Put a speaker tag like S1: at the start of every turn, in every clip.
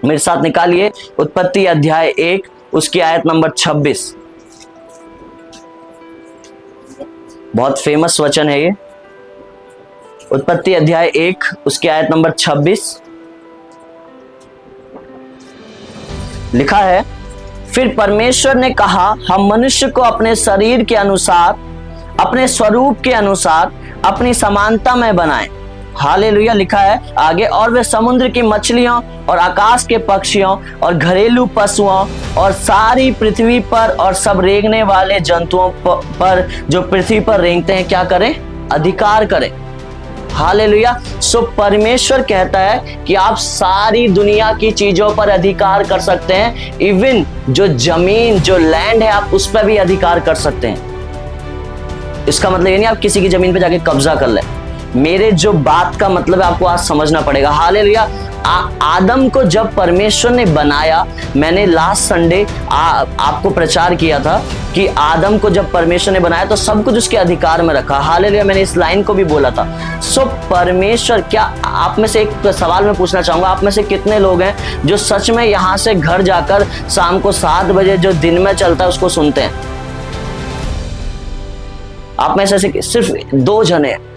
S1: मेरे साथ निकालिए उत्पत्ति अध्याय 1 उसकी आयत नंबर 26। बहुत फेमस वचन है ये। उत्पत्ति अध्याय 1 उसकी आयत नंबर 26 लिखा है, फिर परमेश्वर ने कहा, हम मनुष्य को अपने शरीर के अनुसार, अपने स्वरूप के अनुसार, अपनी समानता में बनाएं। हालेलुया। लिखा है आगे, और वे समुद्र की मछलियों और आकाश के पक्षियों और घरेलू पशुओं और सारी पृथ्वी पर और सब रेंगने वाले जंतुओं पर जो पृथ्वी पर रेंगते हैं क्या करें? अधिकार करें। हालेलुया। सो परमेश्वर कहता है कि आप सारी दुनिया की चीजों पर अधिकार कर सकते हैं। इवन जो जमीन, जो लैंड है, आप उस पर भी अधिकार कर सकते हैं। इसका मतलब ये नहीं आप किसी की जमीन पे जाके कब्जा कर ले। मेरे जो बात का मतलब है आपको आज समझना पड़ेगा। हालेलुया। आदम को जब परमेश्वर ने बनाया, मैंने लास्ट संडे आपको प्रचार किया था कि आदम को जब परमेश्वर ने बनाया तो सब कुछ उसके अधिकार में रखा। हालेलुया। मैंने इस लाइन को भी बोला था। सो परमेश्वर, क्या आप में से एक सवाल मैं पूछना चाहूंगा, आप में से कितने लोग हैं जो सच में यहां से घर जाकर शाम को 7 बजे जो दिन में चलता है उसको सुनते हैं? आप में से सिर्फ 2 जने हैं।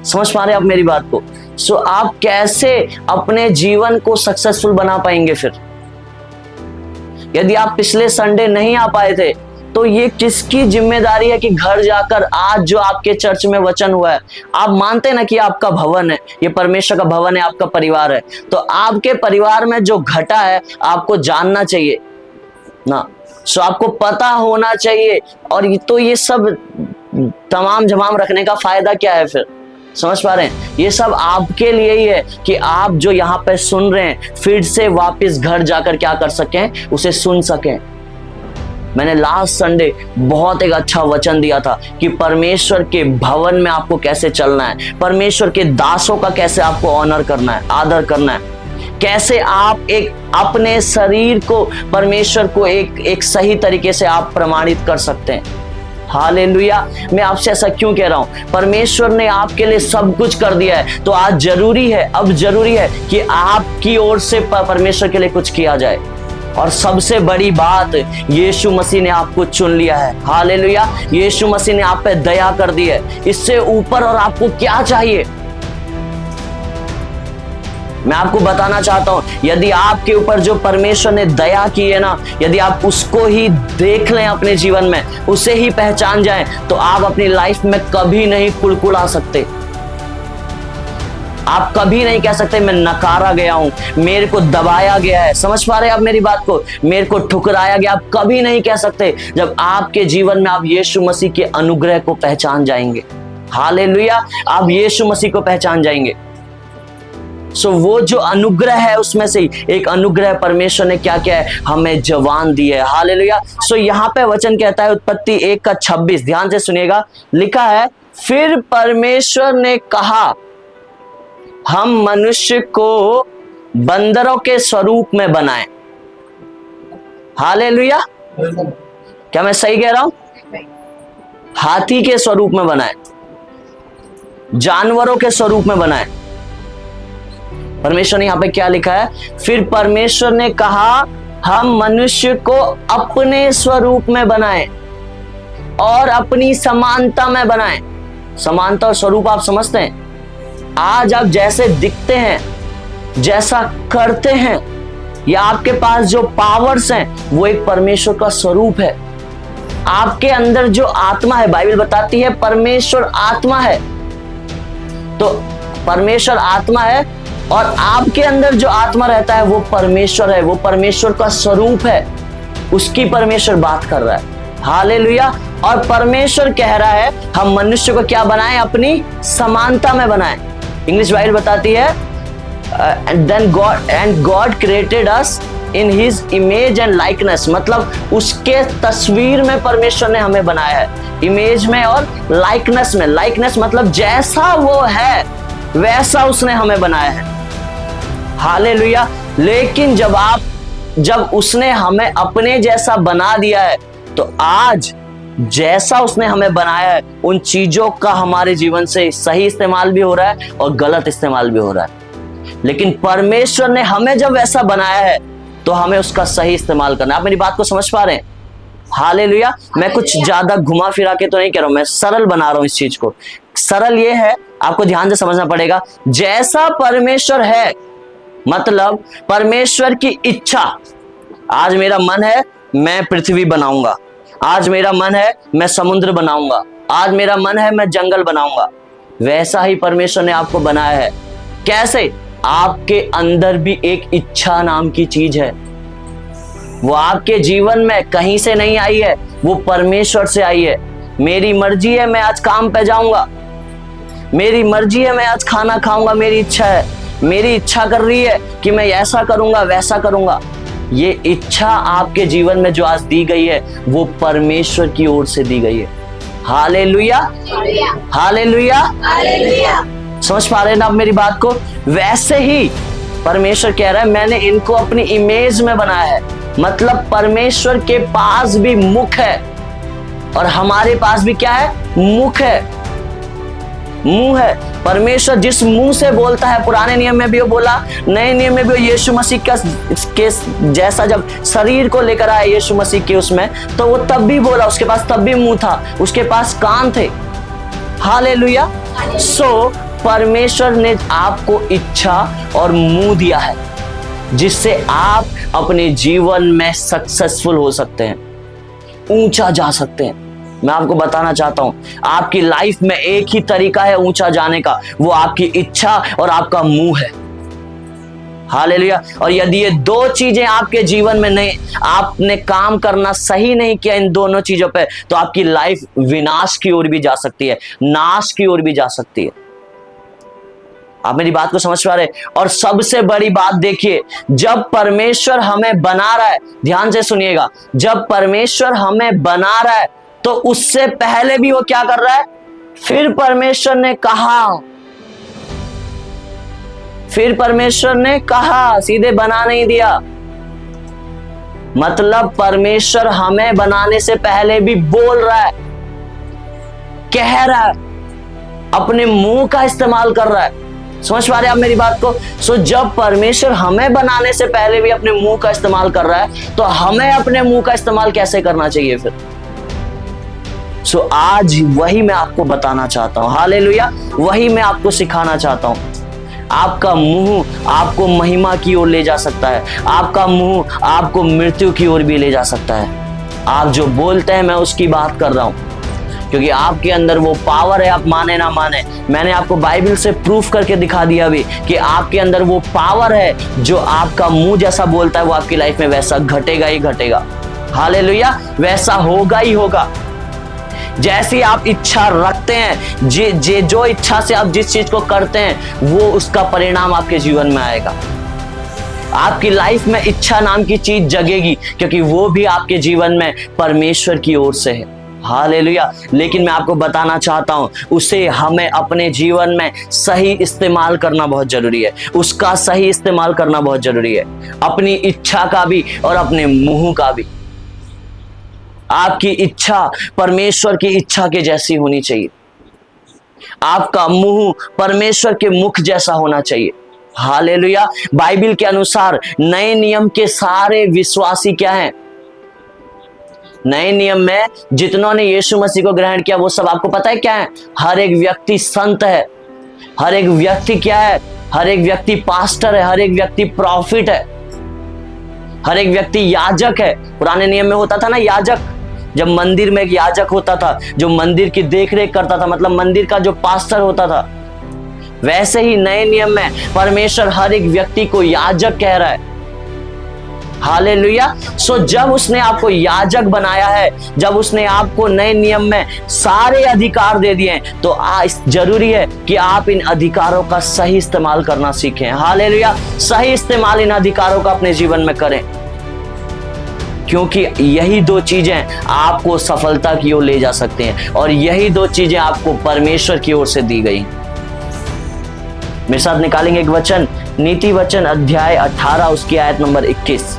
S1: समझ पा रहे हैं आप मेरी बात को? सो आप कैसे अपने जीवन को सक्सेसफुल बना पाएंगे फिर? यदि आप पिछले संडे नहीं आ पाए थे तो ये किसकी जिम्मेदारी है कि घर जाकर आज जो आपके चर्च में वचन हुआ है, आप मानते हैं ना कि आपका भवन है, ये परमेश्वर का भवन है, आपका परिवार है, तो आपके परिवार में जो घटा है आपको जानना चाहिए ना। सो आपको पता होना चाहिए। और तो ये सब तमाम जमाम रखने का फायदा क्या है फिर? समझ पा रहे हैं? ये सब आपके लिए ही है कि आप जो यहाँ पे सुन रहे हैं फिर से वापस घर जाकर क्या कर सकें? उसे सुन सकें। मैंने लास्ट संडे बहुत एक अच्छा वचन दिया था कि परमेश्वर के भवन में आपको कैसे चलना है, परमेश्वर के दासों का कैसे आपको ऑनर करना है, आदर करना है, कैसे आप एक अपने शरीर को परमेश्वर को एक सही तरीके से आप प्रमाणित कर सकते हैं। हालेलुया। मैं आपसे ऐसा क्यों कह रहा हूं? परमेश्वर ने आपके लिए सब कुछ कर दिया है, तो आज जरूरी है, अब जरूरी है कि आपकी ओर से परमेश्वर के लिए कुछ किया जाए। और सबसे बड़ी बात, यीशु मसीह ने आपको चुन लिया है। हालेलुया। यीशु मसीह ने आप पे दया कर दी है। इससे ऊपर और आपको क्या चाहिए? मैं आपको बताना चाहता हूं, यदि आपके ऊपर जो परमेश्वर ने दया की है ना, यदि आप उसको ही देख लें अपने जीवन में, उसे ही पहचान जाएं, तो आप अपनी लाइफ में कभी नहीं कुड़कुड़ा सकते। आप कभी नहीं कह सकते मैं नकारा गया हूं, मेरे को दबाया गया है। समझ पा रहे हैं आप मेरी बात को? मेरे को ठुकराया गया। आप कभी नहीं कह सकते जब आपके जीवन में आप यीशु मसीह के अनुग्रह को पहचान जाएंगे। हालेलुया। आप यीशु मसीह को पहचान जाएंगे। सो वो जो अनुग्रह है उसमें से एक अनुग्रह परमेश्वर ने क्या किया है? हमें जवान दी है। हालेलुया। सो यहाँ पे वचन कहता है उत्पत्ति 1 का 26, ध्यान से सुनिएगा। लिखा है, फिर परमेश्वर ने कहा, हम मनुष्य को बंदरों के स्वरूप में बनाएं। हालेलुया। क्या मैं सही कह रहा हूं? हाथी के स्वरूप में बनाएं, जानवरों के स्वरूप में बनाएं। परमेश्वर ने यहां पे क्या लिखा है? फिर परमेश्वर ने कहा, हम मनुष्य को अपने स्वरूप में बनाएं और अपनी समानता में बनाएं। समानता और स्वरूप आप समझते हैं? आज आप जैसे दिखते हैं, जैसा करते हैं, या आपके पास जो पावर्स हैं, वो एक परमेश्वर का स्वरूप है। आपके अंदर जो आत्मा है, बाइबल बताती है परमेश्वर आत्मा है। तो परमेश्वर आत्मा है और आपके अंदर जो आत्मा रहता है वो परमेश्वर है, वो परमेश्वर का स्वरूप है। उसकी परमेश्वर बात कर रहा है। हालेलुया। और परमेश्वर कह रहा है हम मनुष्य को क्या बनाएं? अपनी समानता में बनाएं। इंग्लिश बाइबल बताती है and God created us in his image and likeness, मतलब उसके तस्वीर में परमेश्वर ने हमें बनाया है। इमेज में और लाइकनेस में। लाइकनेस मतलब जैसा वो है वैसा उसने हमें बनाया है। हालेलुया। लेकिन जब उसने हमें अपने जैसा बना दिया है, तो आज जैसा उसने हमें बनाया है उन चीजों का हमारे जीवन से सही इस्तेमाल भी हो रहा है और गलत इस्तेमाल भी हो रहा है। लेकिन परमेश्वर ने हमें जब वैसा बनाया है तो हमें उसका सही इस्तेमाल करना है। आप मेरी बात को समझ पा रहे हैं? हालेलुया। मैं कुछ ज्यादा घुमा फिरा के तो नहीं कह रहा हूं, मैं सरल बना रहा हूं इस चीज को। सरल ये है, आपको ध्यान से समझना पड़ेगा, जैसा परमेश्वर है, मतलब परमेश्वर की इच्छा। आज मेरा मन है मैं पृथ्वी बनाऊंगा, आज मेरा मन है मैं समुद्र बनाऊंगा, आज मेरा मन है मैं जंगल बनाऊंगा। वैसा ही परमेश्वर ने आपको बनाया है। कैसे? आपके अंदर भी एक इच्छा नाम की चीज है। वो आपके जीवन में कहीं से नहीं आई है, वो परमेश्वर से आई है। मेरी मर्जी है मैं आज काम पे जाऊंगा, मेरी मर्जी है मैं आज खाना खाऊंगा, मेरी इच्छा है, मेरी इच्छा कर रही है कि मैं ऐसा करूंगा वैसा करूंगा। ये इच्छा आपके जीवन में जो आज दी गई है वो परमेश्वर की ओर से दी गई है। Hallelujah, hallelujah, hallelujah. समझ पा रहे हैं ना आप मेरी बात को? वैसे ही परमेश्वर कह रहा है मैंने इनको अपनी इमेज में बनाया है। मतलब परमेश्वर के पास भी मुख है और हमारे पास भी क्या है? मुख है, मुंह है। परमेश्वर जिस मुंह से बोलता है, पुराने नियम में भी वो बोला, नए नियम में भी वो यीशु मसीह का जैसा जब शरीर को लेकर आया यीशु मसीह के उसमें, तो वो तब भी बोला, उसके पास तब भी मुंह था, उसके पास कान थे। हालेलुया। सो परमेश्वर ने आपको इच्छा और मुंह दिया है जिससे आप अपने जीवन में सक्सेसफुल हो सकते हैं, ऊंचा जा सकते हैं। मैं आपको बताना चाहता हूं, आपकी लाइफ में एक ही तरीका है ऊंचा जाने का, वो आपकी इच्छा और आपका मुंह है। हालेलुया। और यदि ये दो चीजें आपके जीवन में नहीं, आपने काम करना सही नहीं किया इन दोनों चीजों पे, तो आपकी लाइफ विनाश की ओर भी जा सकती है, नाश की ओर भी जा सकती है। आप मेरी बात को समझ पा रहे? और सबसे बड़ी बात देखिए, जब परमेश्वर हमें बना रहा है, ध्यान से सुनिएगा, जब परमेश्वर हमें बना रहा है तो उससे पहले भी वो क्या कर रहा है? फिर परमेश्वर ने कहा, फिर परमेश्वर ने कहा, सीधे बना नहीं दिया। मतलब परमेश्वर हमें बनाने से पहले भी बोल रहा है, कह रहा है, अपने मुंह का इस्तेमाल कर रहा है। समझ पा रहे आप मेरी बात को? सो जब परमेश्वर हमें बनाने से पहले भी अपने मुंह का इस्तेमाल कर रहा है तो हमें अपने मुंह का इस्तेमाल कैसे करना चाहिए फिर? सो आज वही मैं आपको बताना चाहता हूं। हालेलुया। वही मैं आपको सिखाना चाहता हूं। आपका मुंह आपको महिमा की ओर ले जा सकता है, आपका मुंह आपको मृत्यु की ओर भी ले जा सकता है। आप जो बोलते हैं मैं उसकी बात कर रहा हूं, क्योंकि आपके अंदर वो पावर है। आप माने ना माने, मैंने आपको बाइबल से प्रूफ करके दिखा दिया अभी कि आपके अंदर वो पावर है। जो आपका मुंह जैसा बोलता है वो आपकी लाइफ में वैसा घटेगा ही घटेगा। हालेलुया। वैसा होगा ही होगा। जैसी आप इच्छा रखते हैं, जो इच्छा से आप जिस चीज को करते हैं, वो उसका परिणाम आपके जीवन में आएगा। आपकी लाइफ में इच्छा नाम की चीज जगेगी, क्योंकि वो भी आपके जीवन में परमेश्वर की ओर से है। हालेलुया। लेकिन मैं आपको बताना चाहता हूं, उसे हमें अपने जीवन में सही इस्तेमाल करना बहुत जरूरी है। उसका सही इस्तेमाल करना बहुत जरूरी है, अपनी इच्छा का भी और अपने मुंह का भी। आपकी इच्छा परमेश्वर की इच्छा के जैसी होनी चाहिए, आपका मुंह परमेश्वर के मुख जैसा होना चाहिए। हालेलुया। बाइबल के अनुसार नए नियम के सारे विश्वासी क्या हैं? नए नियम में जितनों ने यीशु मसीह को ग्रहण किया वो सब आपको पता है क्या है? हर एक व्यक्ति संत है, हर एक व्यक्ति क्या है? हर एक व्यक्ति पास्टर है, हर एक व्यक्ति प्रॉफिट है, हर एक व्यक्ति याजक है। पुराने नियम में होता था ना याजक, जब मंदिर में एक याजक होता था जो मंदिर की देखरेख करता था, मतलब मंदिर का जो पास्टर होता था। वैसे ही नए नियम में परमेश्वर हर एक व्यक्ति को याजक कह रहा है। हालेलुया। सो जब उसने आपको याजक बनाया है, जब उसने आपको नए नियम में सारे अधिकार दे दिए, तो जरूरी है कि आप इन अधिकारों का सही इस्तेमाल करना सीखें। हालेलुया। सही इस्तेमाल इन अधिकारों का अपने जीवन में करें, क्योंकि यही दो चीजें आपको सफलता की ओर ले जा सकते हैं, और यही दो चीजें आपको परमेश्वर की ओर से दी गई। मेरे साथ निकालेंगे एक वचन, नीति वचन अध्याय 18 उसकी आयत नंबर 21।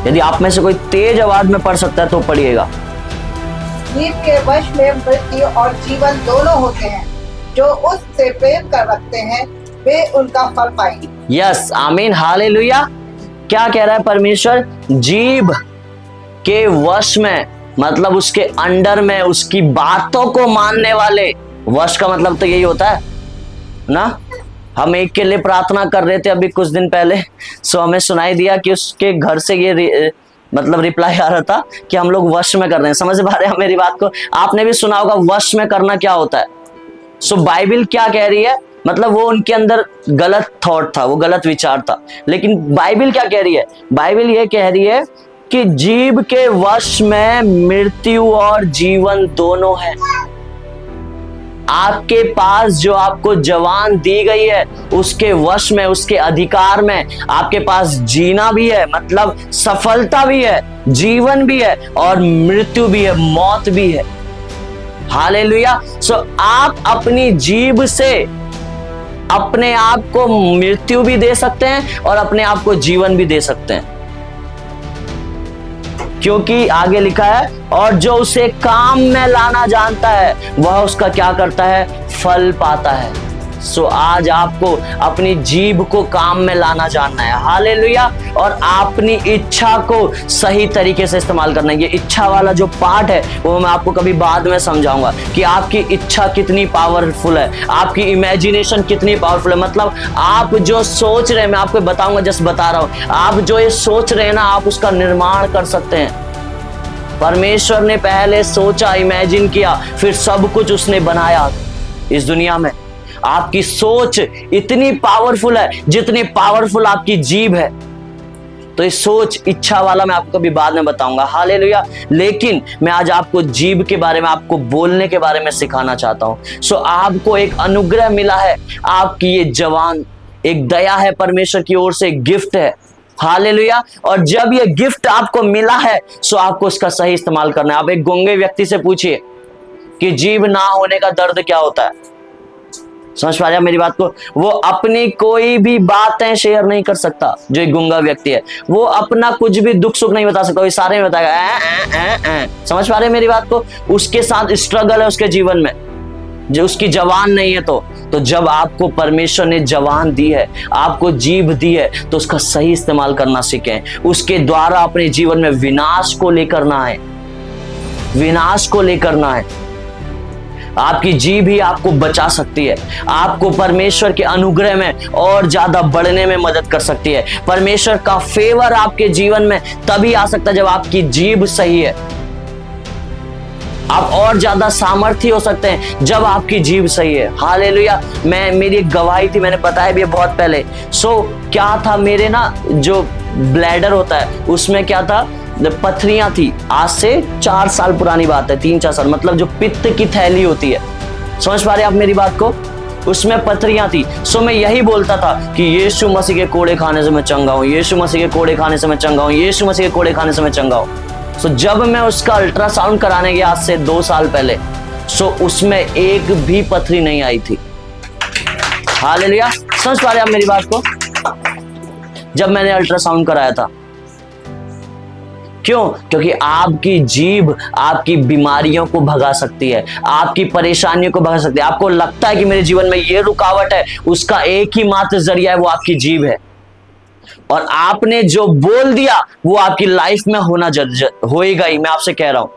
S1: यदि आप में से कोई तेज आवाज में पढ़ सकता है तो पढ़िएगा।
S2: जीव के वश में मृत्यु और जीवन दोनों होते हैं। जो उससे प्रेम कर रखते हैं वे उनका फल पाएंगे।
S1: यस, आमीन, हालेलुया। क्या कह रहा है परमेश्वर? जीव के वश में मतलब उसके अंडर में, उसकी बातों को मानने वाले। वश का मतलब तो यही होता है ना। हम एक के लिए प्रार्थना कर रहे थे अभी कुछ दिन पहले, सो हमें सुनाई दिया कि उसके घर से ये मतलब रिप्लाई आ रहा था कि हम लोग वश में कर रहे हैं। समझ पा रहे हैं मेरी बात को? आपने भी सुना होगा वश में करना क्या होता है। सो बाइबल क्या कह रही है? मतलब वो उनके अंदर गलत थॉट था, वो गलत विचार था, लेकिन बाइबल क्या कह रही है? बाइबल ये कह रही है कि जीव के वश में मृत्यु और जीवन दोनों है। आपके पास जो आपको जवान दी गई है उसके वश में, उसके अधिकार में आपके पास जीना भी है, मतलब सफलता भी है, जीवन भी है और मृत्यु भी है, मौत भी है। हालेलुया। सो आप अपनी जीभ से अपने आप को मृत्यु भी दे सकते हैं और अपने आप को जीवन भी दे सकते हैं, क्योंकि आगे लिखा है और जो उसे काम में लाना जानता है वह उसका क्या करता है? फल पाता है। सो आज आपको अपनी जीभ को काम में लाना जानना है। हालेलुया। और अपनी इच्छा को सही तरीके से इस्तेमाल करना है। ये इच्छा वाला जो पार्ट है वो मैं आपको कभी बाद में समझाऊंगा कि आपकी इच्छा कितनी पावरफुल है, आपकी इमेजिनेशन कितनी पावरफुल है। मतलब आप जो सोच रहे हैं, मैं आपको बताऊंगा, जस्ट बता रहा हूं, आप जो ये सोच रहे हैं ना, आप उसका निर्माण कर सकते हैं। परमेश्वर ने पहले सोचा, इमेजिन किया, फिर सब कुछ उसने बनाया इस दुनिया में। आपकी सोच इतनी पावरफुल है जितनी पावरफुल आपकी जीभ है। तो इस सोच इच्छा वाला मैं आपको कभी बाद में बताऊंगा। हालेलुया। लेकिन मैं आज आपको जीभ के बारे में, आपको बोलने के बारे में सिखाना चाहता हूं। सो आपको एक अनुग्रह मिला है, आपकी ये जवान एक दया है, परमेश्वर की ओर से एक गिफ्ट है। हालेलुया। और जब ये गिफ्ट आपको मिला है सो आपको इसका सही इस्तेमाल करना है। आप एक गूंगे व्यक्ति से पूछिए कि जीभ ना होने का दर्द क्या होता है। समझ पा रहे हैं मेरी बात को? वो अपनी कोई भी बातें शेयर नहीं कर सकता। जो एक गूंगा व्यक्ति है वो अपना कुछ भी दुख सुख नहीं बता सकता, वो सारे में बताएगा। समझ पा रहे हैं मेरी बात को? उसके साथ स्ट्रगल है उसके जीवन में, जो उसकी जवान नहीं है। तो जब आपको परमेश्वर ने जवान दी है, आपको जीभ दी है, तो उसका सही इस्तेमाल करना सीखें। उसके द्वारा अपने जीवन में विनाश को लेकर ना है, विनाश को लेकर ना है। आपकी जीभ ही आपको बचा सकती है, आपको परमेश्वर के अनुग्रह में और ज्यादा बढ़ने में मदद कर सकती है। परमेश्वर का फेवर आपके जीवन में तभी आ सकता है जब आपकी जीभ सही है। आप और ज्यादा सामर्थ्य हो सकते हैं जब आपकी जीभ सही है। हालेलुया। मेरी एक गवाही थी, मैंने बताया भी बहुत पहले। क्या था, मेरे ना जो ब्लैडर होता है उसमें क्या था, पथरियां थी। आज से 4 साल पुरानी बात है, 3-4 साल, मतलब जो पित्त की थैली होती है। समझ पा रहे आप मेरी बात को? उसमें पथरियां थी। मैं यही बोलता था कि यीशु मसीह के कोड़े खाने से मैं चंगा हूं, यीशु मसीह के कोड़े खाने से मैं चंगा हूं, यीशु मसीह के कोड़े खाने से मैं चंगा हूं। जब मैं उसका अल्ट्रासाउंड कराने गया आज से 2 साल पहले, उसमें एक भी पथरी नहीं आई थी। हालेलुया। समझ पा रहे आप मेरी बात को? जब मैंने अल्ट्रासाउंड कराया था। क्यों? क्योंकि आपकी जीभ आपकी बीमारियों को भगा सकती है, आपकी परेशानियों को भगा सकती है। आपको लगता है कि मेरे जीवन में ये रुकावट है, उसका एक ही मात्र जरिया है, वो आपकी जीभ है। और आपने जो बोल दिया वो आपकी लाइफ में होएगा ही। मैं आपसे कह रहा हूं,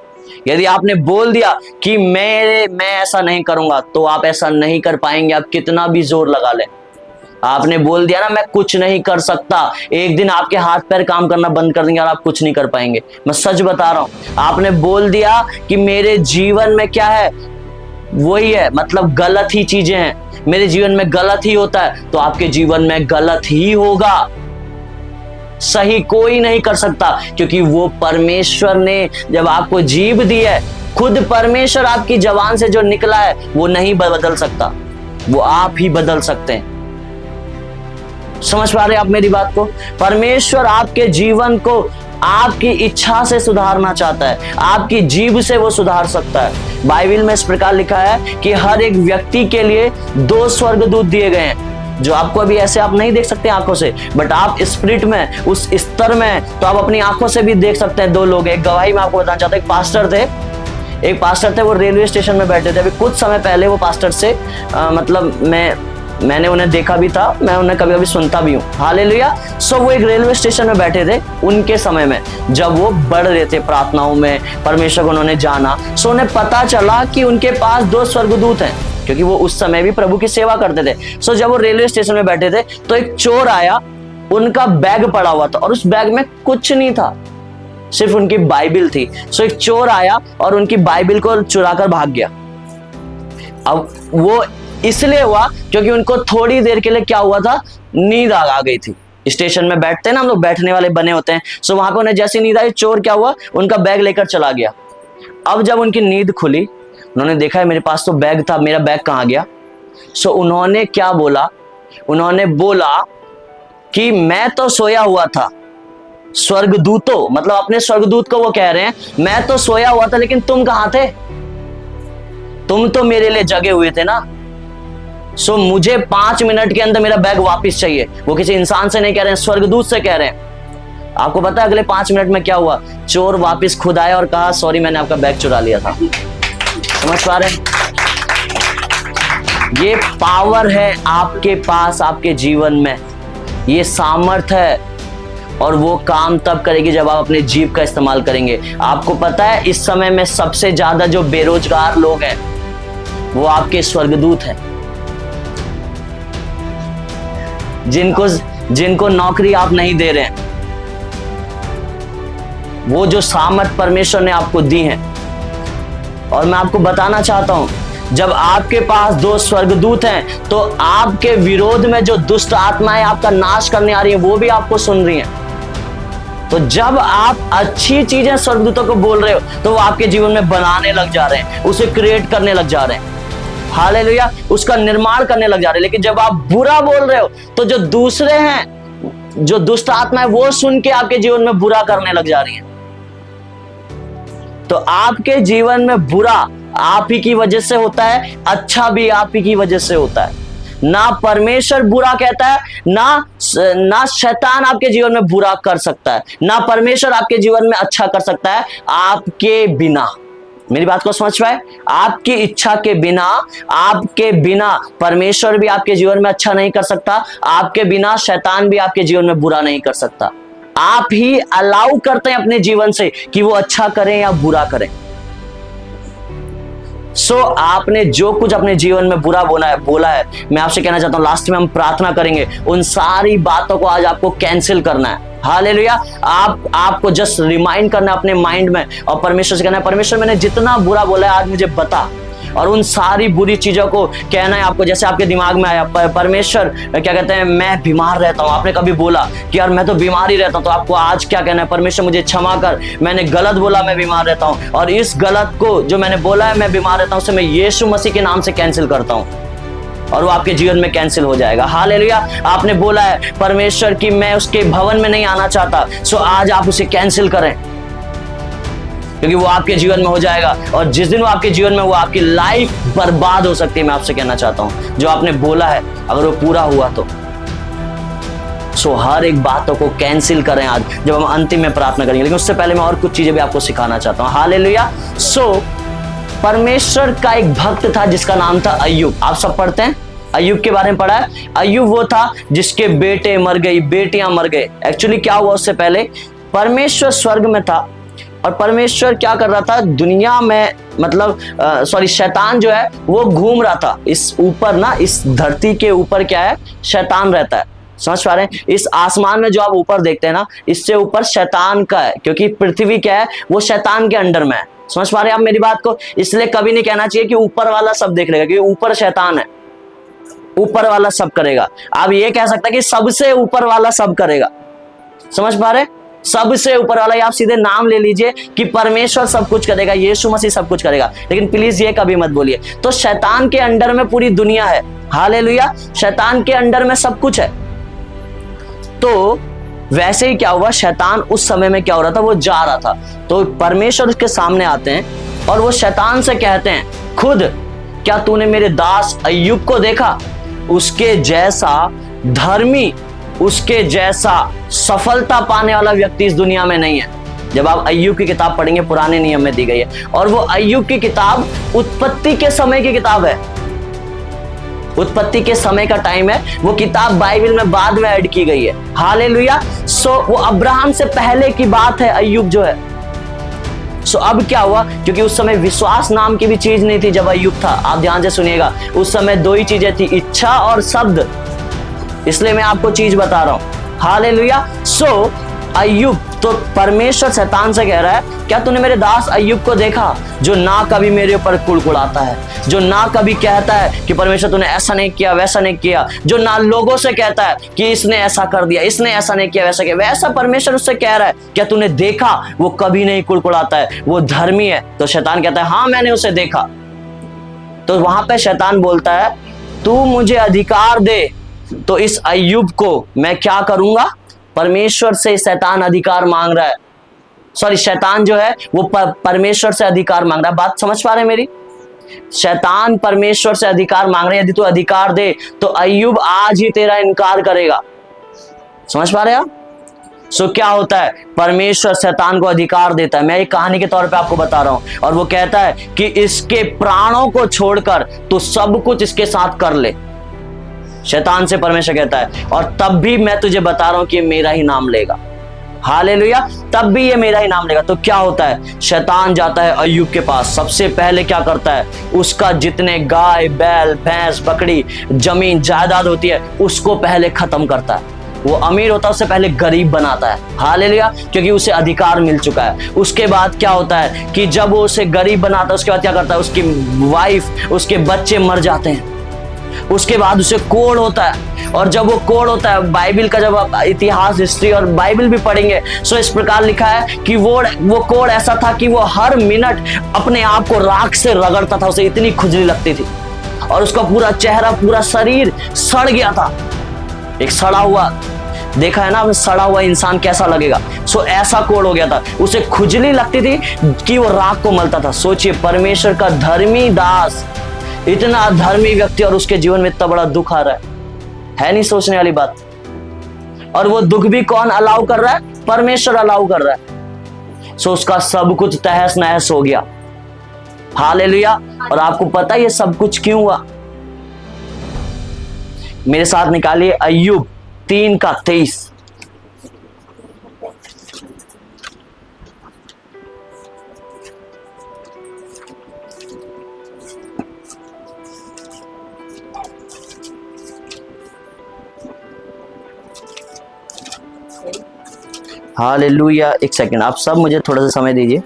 S1: यदि आपने बोल दिया कि मैं ऐसा नहीं करूंगा, तो आप ऐसा नहीं कर पाएंगे। आप कितना भी जोर लगा लें। आपने बोल दिया ना मैं कुछ नहीं कर सकता, एक दिन आपके हाथ पैर काम करना बंद कर देंगे और आप कुछ नहीं कर पाएंगे। मैं सच बता रहा हूं। आपने बोल दिया कि मेरे जीवन में क्या है, वही है, मतलब गलत ही चीजें हैं, मेरे जीवन में गलत ही होता है, तो आपके जीवन में गलत ही होगा। सही कोई नहीं कर सकता, क्योंकि वो परमेश्वर ने जब आपको जीभ दी है, खुद परमेश्वर आपकी जबान से जो निकला है वो नहीं बदल सकता, वो आप ही बदल सकते हैं। समझ पा रहे आप मेरी बात को? परमेश्वर आपके जीवन को आपकी इच्छा से सुधारना चाहता है, आपकी जीभ से वो सुधार सकता है। बाइबल में इस प्रकार लिखा है कि हर एक व्यक्ति के लिए 2 स्वर्गदूत दिए गए हैं, जो आपको अभी ऐसे आप नहीं देख सकते आंखों से, बट आप स्पिरिट में उस स्तर में तो आप अपनी आंखों से भी देख सकते हैं। 2 लोग, एक गवाही में आपको बताना चाहता हूं, एक पास्टर थे, एक पास्टर थे, वो रेलवे स्टेशन में बैठे थे। अभी कुछ समय पहले वो पास्टर से मतलब मैंने उन्हें देखा भी था, मैं उन्हें कभी कभी सुनता भी हूँ। हालेलुया। सो वो एक रेलवे स्टेशन में बैठे थे उनके समय में, जब वो बढ़ रहे थे प्रार्थनाओं में, परमेश्वर को उन्होंने जाना। सो उन्हें पता चला कि उनके पास 2 स्वर्गदूत हैं, क्योंकि वो उस समय भी प्रभु की सेवा करते थे। सो जब वो रेलवे स्टेशन में बैठे थे तो एक चोर आया, उनका बैग पड़ा हुआ था और उस बैग में कुछ नहीं था, सिर्फ उनकी बाइबिल थी। सो एक चोर आया और उनकी बाइबिल को चुरा कर भाग गया। अब वो इसलिए हुआ क्योंकि उनको थोड़ी देर के लिए क्या हुआ था, नींद आ गई थी। स्टेशन में बैठते हैं ना हम लोग, बैठने वाले बने होते हैं। सो वहां पे उन्हें जैसी नींद आई, चोर क्या हुआ, उनका बैग लेकर चला गया। अब जब उनकी नींद खुली, उन्होंने देखा है मेरे पास तो बैग था, मेरा बैग कहाँ गया। सो उन्होंने क्या बोला, उन्होंने बोला कि मैं तो सोया हुआ था। स्वर्गदूतों, मतलब अपने स्वर्गदूत को वो कह रहे हैं, मैं तो सोया हुआ था लेकिन तुम कहां थे, तुम तो मेरे लिए जगे हुए थे ना। सो मुझे 5 मिनट के अंदर मेरा बैग वापस चाहिए। वो किसी इंसान से नहीं कह रहे हैं, स्वर्गदूत से कह रहे हैं। आपको पता है अगले 5 मिनट में क्या हुआ, चोर वापस खुद आया और कहा सॉरी मैंने आपका बैग चुरा लिया था। समझ पा रहे हैं? ये पावर है आपके पास, आपके जीवन में ये सामर्थ है, और वो काम तब करेगी जब आप अपने जीभ का इस्तेमाल करेंगे। आपको पता है इस समय में सबसे ज्यादा जो बेरोजगार लोग हैं वो आपके स्वर्गदूत हैं, जिनको नौकरी आप नहीं दे रहे हैं। वो जो सामर्थ परमेश्वर ने आपको दी है। और मैं आपको बताना चाहता हूं, जब आपके पास 2 स्वर्गदूत हैं तो आपके विरोध में जो दुष्ट आत्माएं आपका नाश करने आ रही हैं वो भी आपको सुन रही हैं। तो जब आप अच्छी चीजें स्वर्गदूतों को बोल रहे हो तो वो आपके जीवन में बनाने लग जा रहे हैं, उसे क्रिएट करने लग जा रहे हैं। हालेलुया, उसका निर्माण करने लग जा रहे हैं। लेकिन जब आप बुरा बोल रहे हो तो जो दूसरे हैं, जो दुष्ट आत्मा है, वो सुन के आपके जीवन में बुरा करने लग जा रही है। तो आपके जीवन में बुरा आप ही की वजह से होता है, अच्छा भी आप ही की वजह से होता है। ना परमेश्वर बुरा कहता है, ना शैतान आपके जीवन में बुरा कर सकता है, ना परमेश्वर आपके जीवन में अच्छा कर सकता है आपके बिना। मेरी बात को समझ पाए? आपकी इच्छा के बिना, आपके बिना परमेश्वर भी आपके जीवन में अच्छा नहीं कर सकता, आपके बिना शैतान भी आपके जीवन में बुरा नहीं कर सकता। आप ही अलाउ करते हैं अपने जीवन से कि वो अच्छा करें या बुरा करें। सो आपने जो कुछ अपने जीवन में बुरा बोला है, मैं आपसे कहना चाहता हूं, लास्ट में हम प्रार्थना करेंगे, उन सारी बातों को आज आपको कैंसिल करना है। हालेलुया। आपको जस्ट रिमाइंड करना है अपने माइंड में, और परमेश्वर से कहना है परमेश्वर मैंने जितना बुरा बोला है आज मुझे बता, और उन सारी बुरी चीजों को कहना है आपको। जैसे आपके दिमाग में आया परमेश्वर क्या कहते हैं, मैं बीमार रहता हूं, आपने कभी बोला कि यार मैं तो बीमार ही रहता हूं, तो आपको आज क्या कहना है, परमेश्वर मुझे क्षमा कर, मैंने गलत बोला, मैं बीमार रहता हूं, और इस गलत को जो मैंने बोला है मैं बीमार रहता हूं उसे मैं यीशु मसीह के नाम से कैंसिल करता हूं, और वो आपके जीवन में कैंसिल हो जाएगा। हालेलुया। आपने बोला है परमेश्वर कि मैं उसके भवन में नहीं आना चाहता, सो आज आप उसे कैंसिल करें, क्योंकि वो आपके जीवन में हो जाएगा, और जिस दिन वो आपके जीवन में, वो आपकी लाइफ बर्बाद हो सकती है। मैं आपसे कहना चाहता हूं, जो आपने बोला है अगर वो पूरा हुआ तो सो हर एक बातों को कैंसिल करें आज जब हम अंतिम में प्रार्थना करेंगे। लेकिन उससे पहले मैं और कुछ चीजें भी आपको सिखाना चाहता हूं। हालेलुया। सो परमेश्वर का एक भक्त था जिसका नाम था अय्यूब। आप सब पढ़ते हैं, अय्यूब के बारे में पढ़ा है। अय्यूब वो था जिसके बेटे मर गई, बेटियां मर गए। एक्चुअली क्या हुआ, उससे पहले परमेश्वर स्वर्ग में था, और परमेश्वर क्या कर रहा था दुनिया में, मतलब शैतान जो है वो घूम रहा था इस ऊपर ना, इस धरती के ऊपर क्या है, शैतान रहता है। समझ पा रहे हैं? इस आसमान में जो आप ऊपर देखते हैं ना, इससे ऊपर शैतान का है, क्योंकि पृथ्वी क्या है, वो शैतान के अंडर में है। समझ पा रहे हैं आप मेरी बात को? इसलिए कभी नहीं कहना चाहिए कि ऊपर वाला सब देख लेगा, क्योंकि ऊपर शैतान है, ऊपर वाला सब करेगा। आप ये कह सकते हैं कि सबसे ऊपर वाला सब करेगा। समझ पा रहे? सबसे ऊपर वाला, आप सीधे नाम ले लीजिए कि परमेश्वर सब कुछ करेगा, यीशु मसीह सब कुछ करेगा, लेकिन प्लीज ये कभी मत बोलिए। तो शैतान के अंडर में पूरी दुनिया है। हालेलुया। शैतान के अंडर में सब कुछ है। तो वैसे ही क्या हुआ, शैतान उस समय में क्या हो रहा था, वो जा रहा था, तो परमेश्वर उसके सामने आते हैं और वो शैतान से कहते हैं, खुद क्या तूने मेरे दास अय्यूब को देखा, उसके जैसा धर्मी, उसके जैसा सफलता पाने वाला व्यक्ति इस दुनिया में नहीं है। जब आप अय्यूब की किताब पढ़ेंगे, पुराने नियम में दी गई है, और वो अय्यूब की किताब उत्पत्ति के समय की किताब है। उत्पत्ति के समय का टाइम है, वो किताब बाइबल में बाद में ऐड की गई है। हालेलुया। सो वो अब्राहम से पहले की बात है अय्यूब जो है। सो अब क्या हुआ, क्योंकि उस समय विश्वास नाम की भी चीज नहीं थी जब अय्यूब था। आप ध्यान से सुनिएगा, उस समय दो ही चीजें थी, इच्छा और शब्द। इसलिए मैं आपको चीज बता रहा हूं। हालेलुया। सो अय्यूब, तो परमेश्वर शैतान से कह रहा है, क्या तूने मेरे दास अय्यूब को देखा, जो ना कभी मेरे ऊपर कुड़कुड़ाता है, जो ना कभी कहता है कि परमेश्वर तूने ऐसा नहीं किया, वैसा नहीं किया, जो ना लोगों से कहता है कि इसने ऐसा कर दिया, इसने ऐसा नहीं किया, वैसा किया, वैसा परमेश्वर उससे कह रहा है, क्या तूने देखा, वो कभी नहीं कुड़कुड़ाता है, वो धर्मी है। तो शैतान कहता है, हाँ मैंने उसे देखा। तो वहां पे शैतान बोलता है, तू मुझे अधिकार दे तो इस अय्यूब को मैं क्या करूंगा। परमेश्वर से शैतान अधिकार मांग रहा है। सॉरी, शैतान जो है वो परमेश्वर से अधिकार मांग रहा है। बात समझ पा रहे हैं मेरी? शैतान परमेश्वर से अधिकार मांग रहे हैं, यदि तू अधिकार दे तो अय्यूब आज ही तेरा इनकार करेगा। समझ पा रहे हैं आप? सो क्या होता है, परमेश्वर शैतान को अधिकार देता है। मैं एक कहानी के तौर पे आपको बता रहा हूं, और वो कहता है कि इसके प्राणों को छोड़कर तू सब कुछ इसके साथ कर ले। शैतान से परमेश्वर कहता है, और तब भी मैं तुझे बता रहा हूं कि मेरा ही नाम लेगा। हालेलुया। तब भी ये मेरा ही नाम लेगा। तो क्या होता है, शैतान जाता है अय्यूब के पास, सबसे पहले क्या करता है, उसका जितने गाय बैल भैंस बकरी जमीन जायदाद होती है उसको पहले खत्म करता है। वो अमीर होता है उससे पहले गरीब बनाता है। हालेलुया। क्योंकि उसे अधिकार मिल चुका है। उसके बाद क्या होता है कि जब वो उसे गरीब बनाता है, उसके बाद क्या करता है, उसकी वाइफ उसके बच्चे मर जाते हैं। उसके बाद उसे कोढ़ होता है, और जब वो कोढ़ होता है, बाइबल का जब आप इतिहास हिस्ट्री और बाइबल भी पढ़ेंगे, सो इस प्रकार लिखा है कि वो कोढ़ ऐसा था कि वो हर मिनट अपने आप को राख से रगड़ता था। उसे इतनी खुजली लगती थी, और उसका पूरा चेहरा पूरा शरीर सड़ गया था। एक सड़ा हुआ, देखा है ना सड़ा हुआ इंसान कैसा लगेगा, सो ऐसा कोढ़ हो गया था। उसे खुजली लगती थी कि वो राख को मलता था। सोचिए, परमेश्वर का धर्मी दास, इतना धर्मी व्यक्ति, और उसके जीवन में इतना बड़ा दुख आ रहा है नहीं सोचने वाली बात। और वो दुख भी कौन अलाउ कर रहा है, परमेश्वर अलाउ कर रहा है। सो उसका सब कुछ तहस नहस हो गया। हालेलुया। और आपको पता है ये सब कुछ क्यों हुआ? मेरे साथ निकालिए अय्यूब 3:23। हालेलुया। एक सेकंड, आप सब मुझे थोड़ा सा समय दीजिए।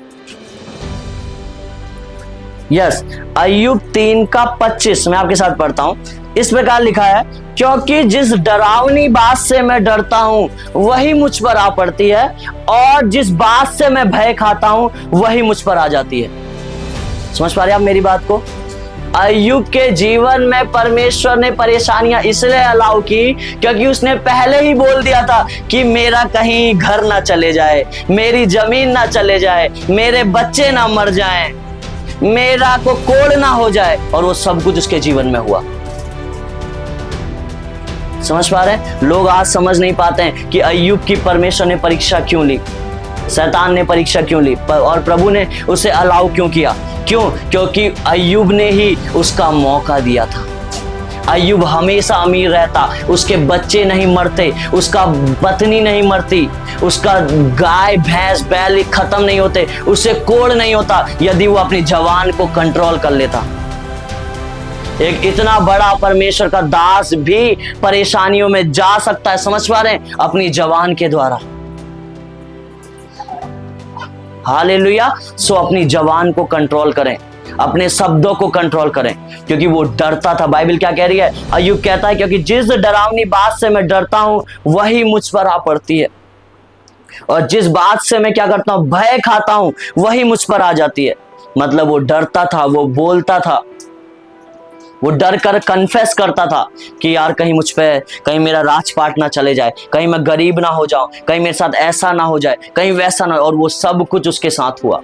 S1: यस, अय्यूब 3:25 मैं आपके साथ पढ़ता हूं। इस प्रकार लिखा है, क्योंकि जिस डरावनी बात से मैं डरता हूं वही मुझ पर आ पड़ती है, और जिस बात से मैं भय खाता हूं वही मुझ पर आ जाती है। समझ पा रहे आप मेरी बात को? अय्यूब के जीवन में परमेश्वर ने परेशानियां इसलिए अलाउ की क्योंकि उसने पहले ही बोल दिया था कि मेरा कहीं घर ना चले जाए, मेरी जमीन ना चले जाए, मेरे बच्चे ना मर जाएं, मेरा को कोढ़ ना हो जाए। और वो सब कुछ उसके जीवन में हुआ। समझ पा रहे हैं? लोग आज समझ नहीं पाते हैं कि अय्यूब की परमेश्वर ने परीक्षा क्यों ली, शैतान ने परीक्षा क्यों ली, और प्रभु ने उसे अलाउ क्यों किया। क्यों? क्योंकि अय्यूब ने ही उसका मौका दिया था। अय्यूब हमेशा अमीर रहता, उसके बच्चे नहीं मरते, उसका पत्नी नहीं मरती, उसका गाय भैंस बैल खत्म नहीं होते, उसे कोढ़ नहीं होता, यदि वो अपनी जवान को कंट्रोल कर लेता। एक इतना बड़ा परमेश्वर का दास भी परेशानियों में जा सकता है, समझ पा रहे हैं, अपनी जवान के द्वारा। हालेलुया। सो अपनी जवान को कंट्रोल करें, अपने शब्दों को कंट्रोल करें, क्योंकि वो डरता था। बाइबल क्या कह रही है? अय्यूब कहता है, क्योंकि जिस डरावनी बात से मैं डरता हूं वही मुझ पर आ पड़ती है, और जिस बात से मैं क्या करता हूं, भय खाता हूं, वही मुझ पर आ जाती है। मतलब वो डरता था, वो बोलता था, वो डर कर कन्फेस करता था कि यार कहीं मुझ पे, कहीं मेरा राजपाट ना चले जाए, कहीं मैं गरीब ना हो जाऊं, कहीं मेरे साथ ऐसा ना हो जाए, कहीं वैसा ना हो। और वो सब कुछ उसके साथ हुआ।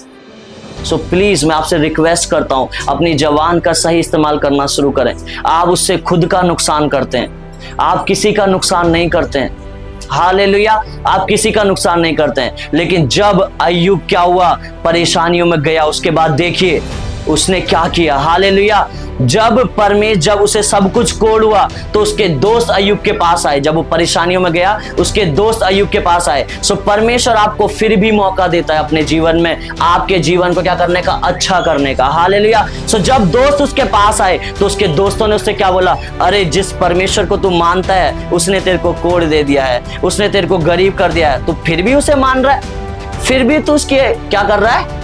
S1: सो प्लीज मैं आपसे रिक्वेस्ट करता हूं, अपनी जवान का सही इस्तेमाल करना शुरू करें। आप उससे खुद का नुकसान करते हैं, आप किसी का नुकसान नहीं करते हैं। हालेलुया। आप किसी का नुकसान नहीं करते हैं। लेकिन जब अय्यूब क्या हुआ, परेशानियों में गया, उसके बाद देखिए उसने क्या किया। हालेलुया। जब उसे सब कुछ कोड़ हुआ तो उसके दोस्त अय्यूब के पास आए। जब वो परेशानियों में गया, उसके दोस्त अय्यूब के पास आए। सो परमेश्वर आपको फिर भी मौका देता है अपने जीवन में, आपके जीवन को क्या करने का, अच्छा करने का। हालेलुया। सो जब दोस्त उसके पास आए तो उसके दोस्तों ने उससे क्या बोला, अरे जिस परमेश्वर को तू मानता है उसने तेरे को कोड़ दे दिया है, उसने तेरे को गरीब कर दिया है, तू फिर भी उसे मान रहा है, फिर भी तू उसके क्या कर रहा है,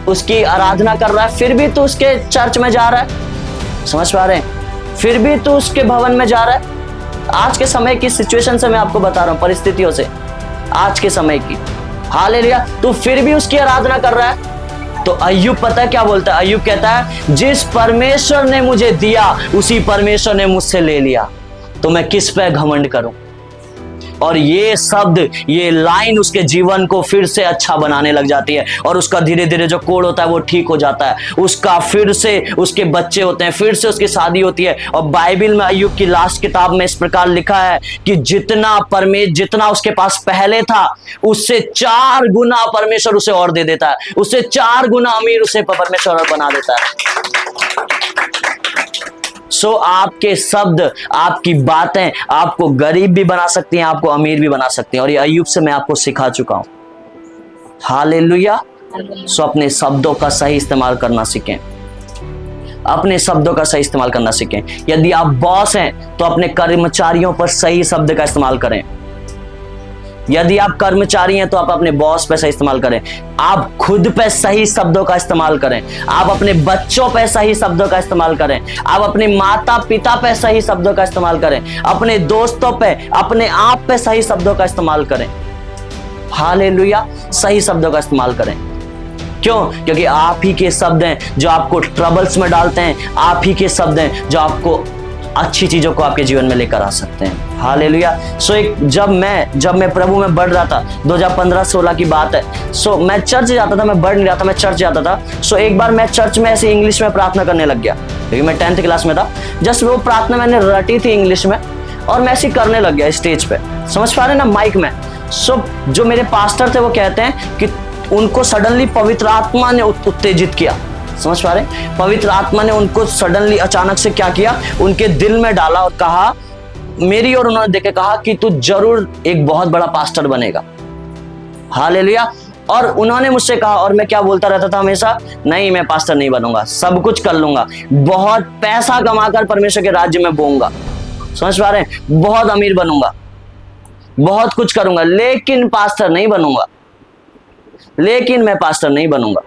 S1: उसकी आराधना कर रहा है, फिर भी तू उसके चर्च में जा रहा है। समझ पा रहे हैं? फिर भी तू उसके भवन में जा रहा है। आज के समय की सिचुएशन से मैं आपको बता रहा हूं, परिस्थितियों से, आज के समय की। हालेलुया। तू फिर भी उसकी आराधना कर रहा है। तो अय्यूब पता है क्या बोलता है? अय्यूब कहता है, जिस परमेश्वर ने मुझे दिया उसी परमेश्वर ने मुझसे ले लिया, तो मैं किस पे घमंड करूं। और ये शब्द, ये लाइन उसके जीवन को फिर से अच्छा बनाने लग जाती है, और उसका धीरे धीरे जो कोड़ होता है वो ठीक हो जाता है। उसका फिर से उसके बच्चे होते हैं, फिर से उसकी शादी होती है। और बाइबल में अय्यूब की लास्ट किताब में इस प्रकार लिखा है कि जितना उसके पास पहले था उससे 4 गुना परमेश्वर उसे और दे देता है, उससे 4 गुना अमीर उसे परमेश्वर और बना देता है। सो आपके शब्द, आपकी बातें आपको गरीब भी बना सकती हैं, आपको अमीर भी बना सकती हैं। और ये अय्यूब से मैं आपको सिखा चुका हूं। हालेलुया। सो अपने शब्दों का सही इस्तेमाल करना सीखें, अपने शब्दों का सही इस्तेमाल करना सीखें। यदि आप बॉस हैं तो अपने कर्मचारियों पर सही शब्द का इस्तेमाल करें। यदि आप कर्मचारी हैं तो आप अपने बॉस पे सही इस्तेमाल करें। आप खुद पे सही शब्दों का इस्तेमाल करें। आप अपने बच्चों पे सही शब्दों का इस्तेमाल करें। आप अपने माता पिता पे सही शब्दों का इस्तेमाल करें। अपने दोस्तों पे, अपने आप पे सही शब्दों का इस्तेमाल करें। हालेलुया। सही शब्दों का इस्तेमाल करें। क्यों? क्योंकि आप ही के शब्द हैं जो आपको ट्रबल्स में डालते हैं। आप ही के शब्द हैं जो आपको अच्छी चीजों को आपके जीवन में लेकर आ सकते हैं। हालेलुया। सो जब मैं प्रभु में बढ़ रहा था, 2015-16 की बात है। सो मैं चर्च जाता था, मैं बढ़ नहीं रहा था, मैं चर्च जाता था। सो एक बार मैं चर्च में ऐसे इंग्लिश में प्रार्थना करने लग गया, क्योंकि मैं 10th क्लास में था। जस्ट वो प्रार्थना मैंने रटी थी इंग्लिश में, और मैं ऐसे करने लग गया स्टेज पे। समझ पा रहे ना, माइक में। सो जो मेरे पास्टर थे वो कहते हैं कि उनको सडनली पवित्र आत्मा ने उत्तेजित किया। समझ पा रहे? पवित्र आत्मा ने उनको सडनली अचानक से क्या किया, उनके दिल में डाला और कहा, मेरी ओर उन्होंने देख के कहा कि तू जरूर एक बहुत बड़ा पास्टर बनेगा। हालेलुया। और उन्होंने मुझसे कहा, और मैं क्या बोलता रहता था हमेशा, नहीं मैं पास्टर नहीं बनूंगा, सब कुछ कर लूंगा, बहुत पैसा कमाकर परमेश्वर के राज्य में बोऊंगा। समझ पा रहे हैं? बहुत अमीर बनूंगा, बहुत कुछ करूंगा, लेकिन पास्टर नहीं बनूंगा, लेकिन मैं पास्टर नहीं बनूंगा।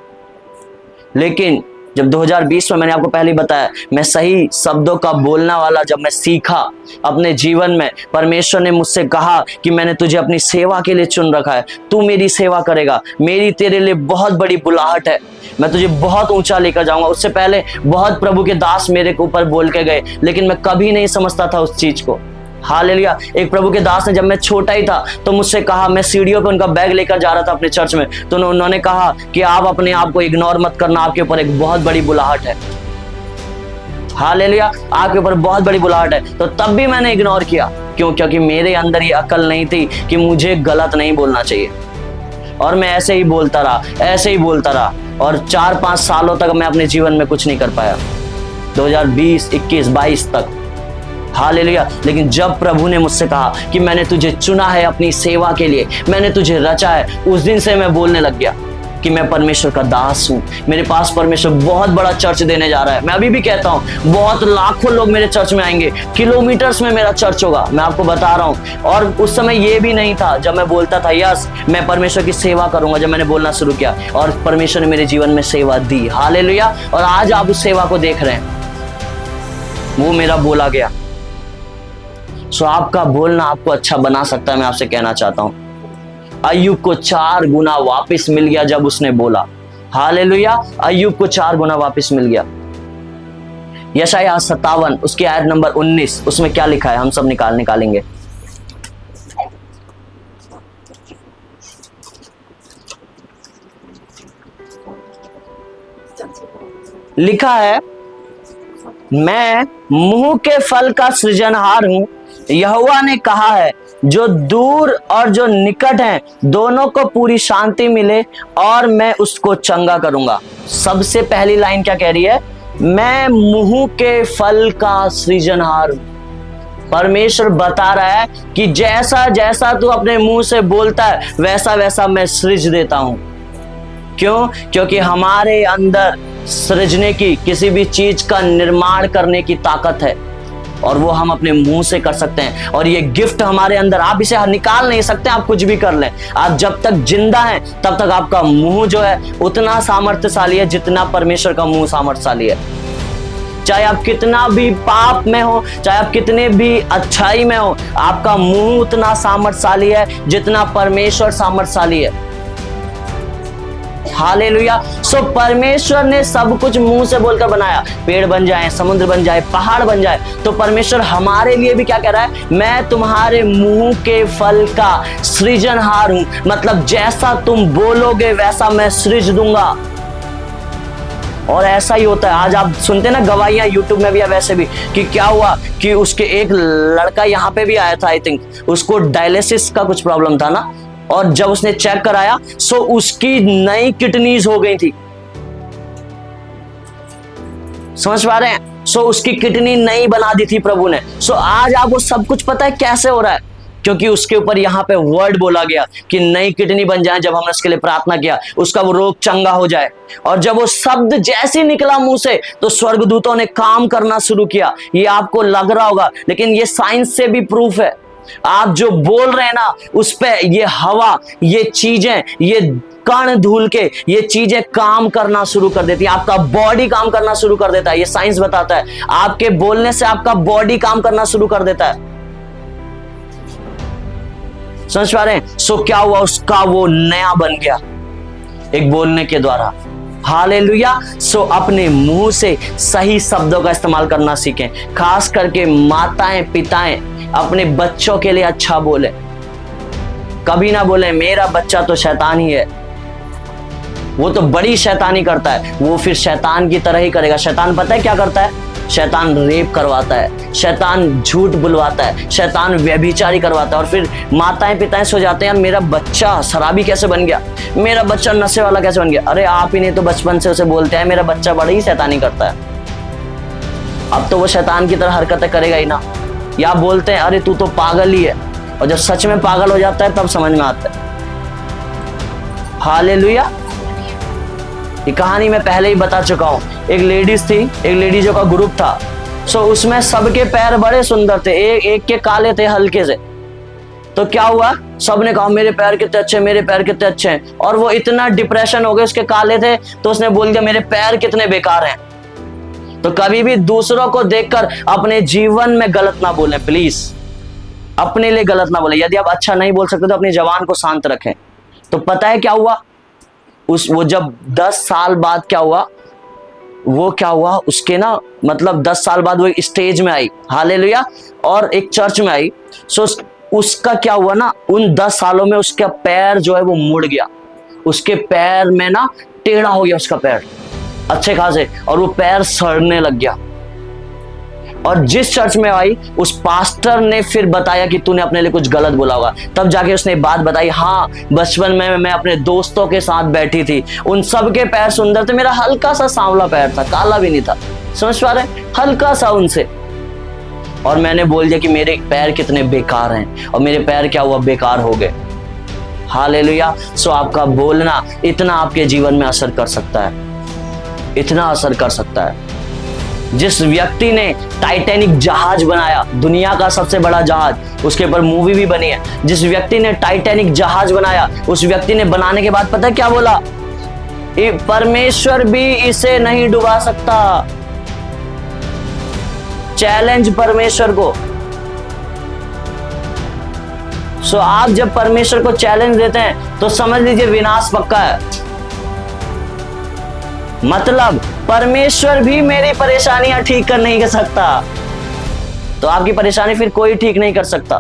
S1: लेकिन जब 2020 में मैंने आपको पहले बताया, मैं सही शब्दों का बोलना वाला जब मैं सीखा अपने जीवन में, परमेश्वर ने मुझसे कहा कि मैंने तुझे अपनी सेवा के लिए चुन रखा है, तू मेरी सेवा करेगा, मेरी तेरे लिए बहुत बड़ी बुलाहट है, मैं तुझे बहुत ऊंचा लेकर जाऊंगा। उससे पहले बहुत प्रभु के दास मेरे ऊपर बोल के गए, लेकिन मैं कभी नहीं समझता था उस चीज को। हालेलुया। एक प्रभु के दास ने, जब मैं छोटा ही था तो मुझसे कहा, मैं सीढ़ियों पे उनका बैग लेकर जा रहा था अपने चर्च में, तो उन्होंने कहा कि आप अपने आप को इग्नोर मत करना, आपके ऊपर एक बहुत बड़ी बुलाहट है। हालेलुया। आपके ऊपर बहुत बड़ी बुलाहट है। तो तब भी मैंने इग्नोर किया। क्यों? क्योंकि मेरे अंदर ये अकल नहीं थी कि मुझे गलत नहीं बोलना चाहिए। और मैं ऐसे ही बोलता रहा, ऐसे ही बोलता रहा, और 4-5 सालों तक मैं अपने जीवन में कुछ नहीं कर पाया, 2020, 21, 22 तक। हालेलुया। लेकिन जब प्रभु ने मुझसे कहा कि मैंने तुझे चुना है अपनी सेवा के लिए, मैंने तुझे रचा है, उस दिन से मैं बोलने लग गया कि मैं परमेश्वर का दास हूं। मेरे पास परमेश्वर बहुत बड़ा चर्च देने जा रहा है। मैं अभी भी कहता हूं, बहुत लाखों लोग मेरे चर्च में आएंगे, किलोमीटर्स में मेरा चर्च होगा, मैं आपको बता रहा हूं। और उस समय ये भी नहीं था जब मैं बोलता था, यस मैं परमेश्वर की सेवा करूंगा, जब मैंने बोलना शुरू किया, और परमेश्वर ने मेरे जीवन में सेवा दी। हालेलुया। और आज आप उस सेवा को देख रहे हैं, वो मेरा बोला गया। सो आपका बोलना आपको अच्छा बना सकता है। मैं आपसे कहना चाहता हूं, अय्यूब को 4 गुना वापस मिल गया जब उसने बोला। हालेलुया। अय्यूब को 4 गुना वापस मिल गया। यशायाह 57 उसकी आयत नंबर 19, उसमें क्या लिखा है, हम सब निकालेंगे। लिखा है, मैं मुंह के फल का सृजनहार हूं, यहोवा ने कहा है, जो दूर और जो निकट हैं दोनों को पूरी शांति मिले और मैं उसको चंगा करूंगा। सबसे पहली लाइन क्या कह रही है? मैं मुंह के फल का सृजनहार हूं। परमेश्वर बता रहा है कि जैसा जैसा तू अपने मुंह से बोलता है वैसा वैसा मैं सृज देता हूं। क्यों? क्योंकि हमारे अंदर सृजने की, किसी भी चीज का निर्माण करने की ताकत है और वो हम अपने मुंह से कर सकते हैं। और ये गिफ्ट हमारे अंदर, आप इसे निकाल नहीं सकते, आप कुछ भी कर लें। आप जब तक जिंदा हैं तब तक आपका मुंह जो है उतना सामर्थ्यशाली है जितना परमेश्वर का मुंह सामर्थ्यशाली है। चाहे आप कितना भी पाप में हो, चाहे आप कितने भी अच्छाई में हो, आपका मुंह उतना सामर्थ्यशाली है जितना परमेश्वर सामर्थ्यशाली है। हालेलुया। सो परमेश्वर ने सब कुछ मुंह से बोलकर बनाया। पेड़ बन जाए, समुद्र बन जाए, पहाड़ बन जाए, तो परमेश्वर हमारे लिए भी क्या कह रहा है? मैं तुम्हारे मुंह के फल का सृजनहार हूं। मतलब जैसा तुम बोलोगे वैसा मैं सृज दूंगा। और ऐसा ही होता है। आज आप सुनते ना गवाहियां यूट्यूब में भी या वैसे भी, कि क्या हुआ कि उसके एक लड़का यहाँ पे भी आया था, आई थिंक उसको डायलिसिस का कुछ प्रॉब्लम था ना, और जब उसने चेक कराया सो उसकी नई किडनीज हो गई थी। समझ पा रहे हैं? सो उसकी किडनी नई बना दी थी प्रभु ने। सो आज आपको सब कुछ पता है कैसे हो रहा है? क्योंकि उसके ऊपर यहाँ पे वर्ड बोला गया कि नई किडनी बन जाए। जब हमने उसके लिए प्रार्थना किया, उसका वो रोग चंगा हो जाए। और जब वो शब्द जैसे निकला मुंह से तो स्वर्गदूतों ने काम करना शुरू किया। ये आपको लग रहा होगा, लेकिन ये साइंस से भी प्रूफ है। आप जो बोल रहे हैं ना, उस पे ये हवा, ये चीजें, ये कण धूल के ये चीजें काम करना शुरू कर देती है। आपका बॉडी काम करना शुरू कर देता है। ये साइंस बताता है। आपके बोलने से आपका बॉडी काम करना शुरू कर देता है। समझ पा रहे हैं? सो क्या हुआ? उसका वो नया बन गया एक बोलने के द्वारा। हालेलुया। सो अपने मुंह से सही शब्दों का इस्तेमाल करना सीखें। खास करके माताएं पिताएं अपने बच्चों के लिए अच्छा बोले। कभी ना बोले मेरा बच्चा तो शैतान ही है, वो तो बड़ी शैतानी करता है, वो फिर शैतान की तरह ही करेगा। शैतान पता है क्या करता है? शैतान रेप करवाता है, शैतान झूठ बुलवाता है, शैतान व्यभिचारी करवाता है। और फिर माताएं पिताएं सो जाते हैं, मेरा बच्चा शराबी कैसे बन गया, मेरा बच्चा नशे वाला कैसे बन गया। अरे आप ही नहीं तो बचपन से उसे बोलते हैं मेरा बच्चा बड़ा ही शैतानी करता है। अब तो वो शैतान की तरह हरकतें करेगा ही ना। या बोलते हैं अरे तू तो पागल ही है, और जब सच में पागल हो जाता है तब समझ में आता है। हालेलुया। ये कहानी मैं पहले ही बता चुका हूं। एक लेडीज थी, एक लेडीजों का ग्रुप था। सो उसमें सबके पैर बड़े सुंदर थे, एक के काले थे हल्के से। तो क्या हुआ? सबने कहा मेरे पैर कितने अच्छे, मेरे पैर कितने अच्छे हैं। और वो इतना डिप्रेशन हो गया, उसके काले थे तो उसने बोल दिया मेरे पैर कितने बेकार हैं। तो कभी भी दूसरों को देखकर अपने जीवन में गलत ना बोलें प्लीज। अपने लिए गलत ना बोलें। यदि आप अच्छा नहीं बोल सकते तो अपनी जबान को शांत रखें। तो पता है क्या हुआ? वो जब 10 साल बाद क्या हुआ, वो क्या हुआ उसके ना, मतलब 10 साल बाद वो स्टेज में आई, हालेलुया, और एक चर्च में आई। सो उसका क्या हुआ ना, उन 10 सालों में उसका पैर जो है वो मुड़ गया। उसके पैर में ना टेढ़ा हो गया उसका पैर अच्छे खासे, और वो पैर सड़ने लग गया। और जिस चर्च में आई उस पास्टर ने फिर बताया कि तूने अपने लिए कुछ गलत बोला होगा। तब जाके उसने बात बताई, हाँ बचपन में मैं अपने दोस्तों के साथ बैठी थी, उन सब के पैर सुंदर थे, मेरा हल्का सा सांवला पैर था, काला भी नहीं था। समझ पा रहे? हल्का सा उनसे। और मैंने बोल दिया कि मेरे पैर कितने बेकार हैं, और मेरे पैर क्या हुआ, बेकार हो गए। हालेलुया। सो आपका बोलना इतना आपके जीवन में असर कर सकता है, इतना असर कर सकता है। जिस व्यक्ति ने टाइटैनिक जहाज बनाया, दुनिया का सबसे बड़ा जहाज, उसके ऊपर मूवी भी बनी है। जिस व्यक्ति ने टाइटैनिक जहाज बनाया, उस व्यक्ति ने बनाने के बाद पता है क्या बोला? परमेश्वर भी इसे नहीं डुबा सकता। चैलेंज परमेश्वर को। सो आप जब परमेश्वर को चैलेंज देते हैं तो समझ लीजिए विनाश पक्का है। मतलब परमेश्वर भी मेरी परेशानियां ठीक कर नहीं कर सकता, तो आपकी परेशानी फिर कोई ठीक नहीं कर सकता।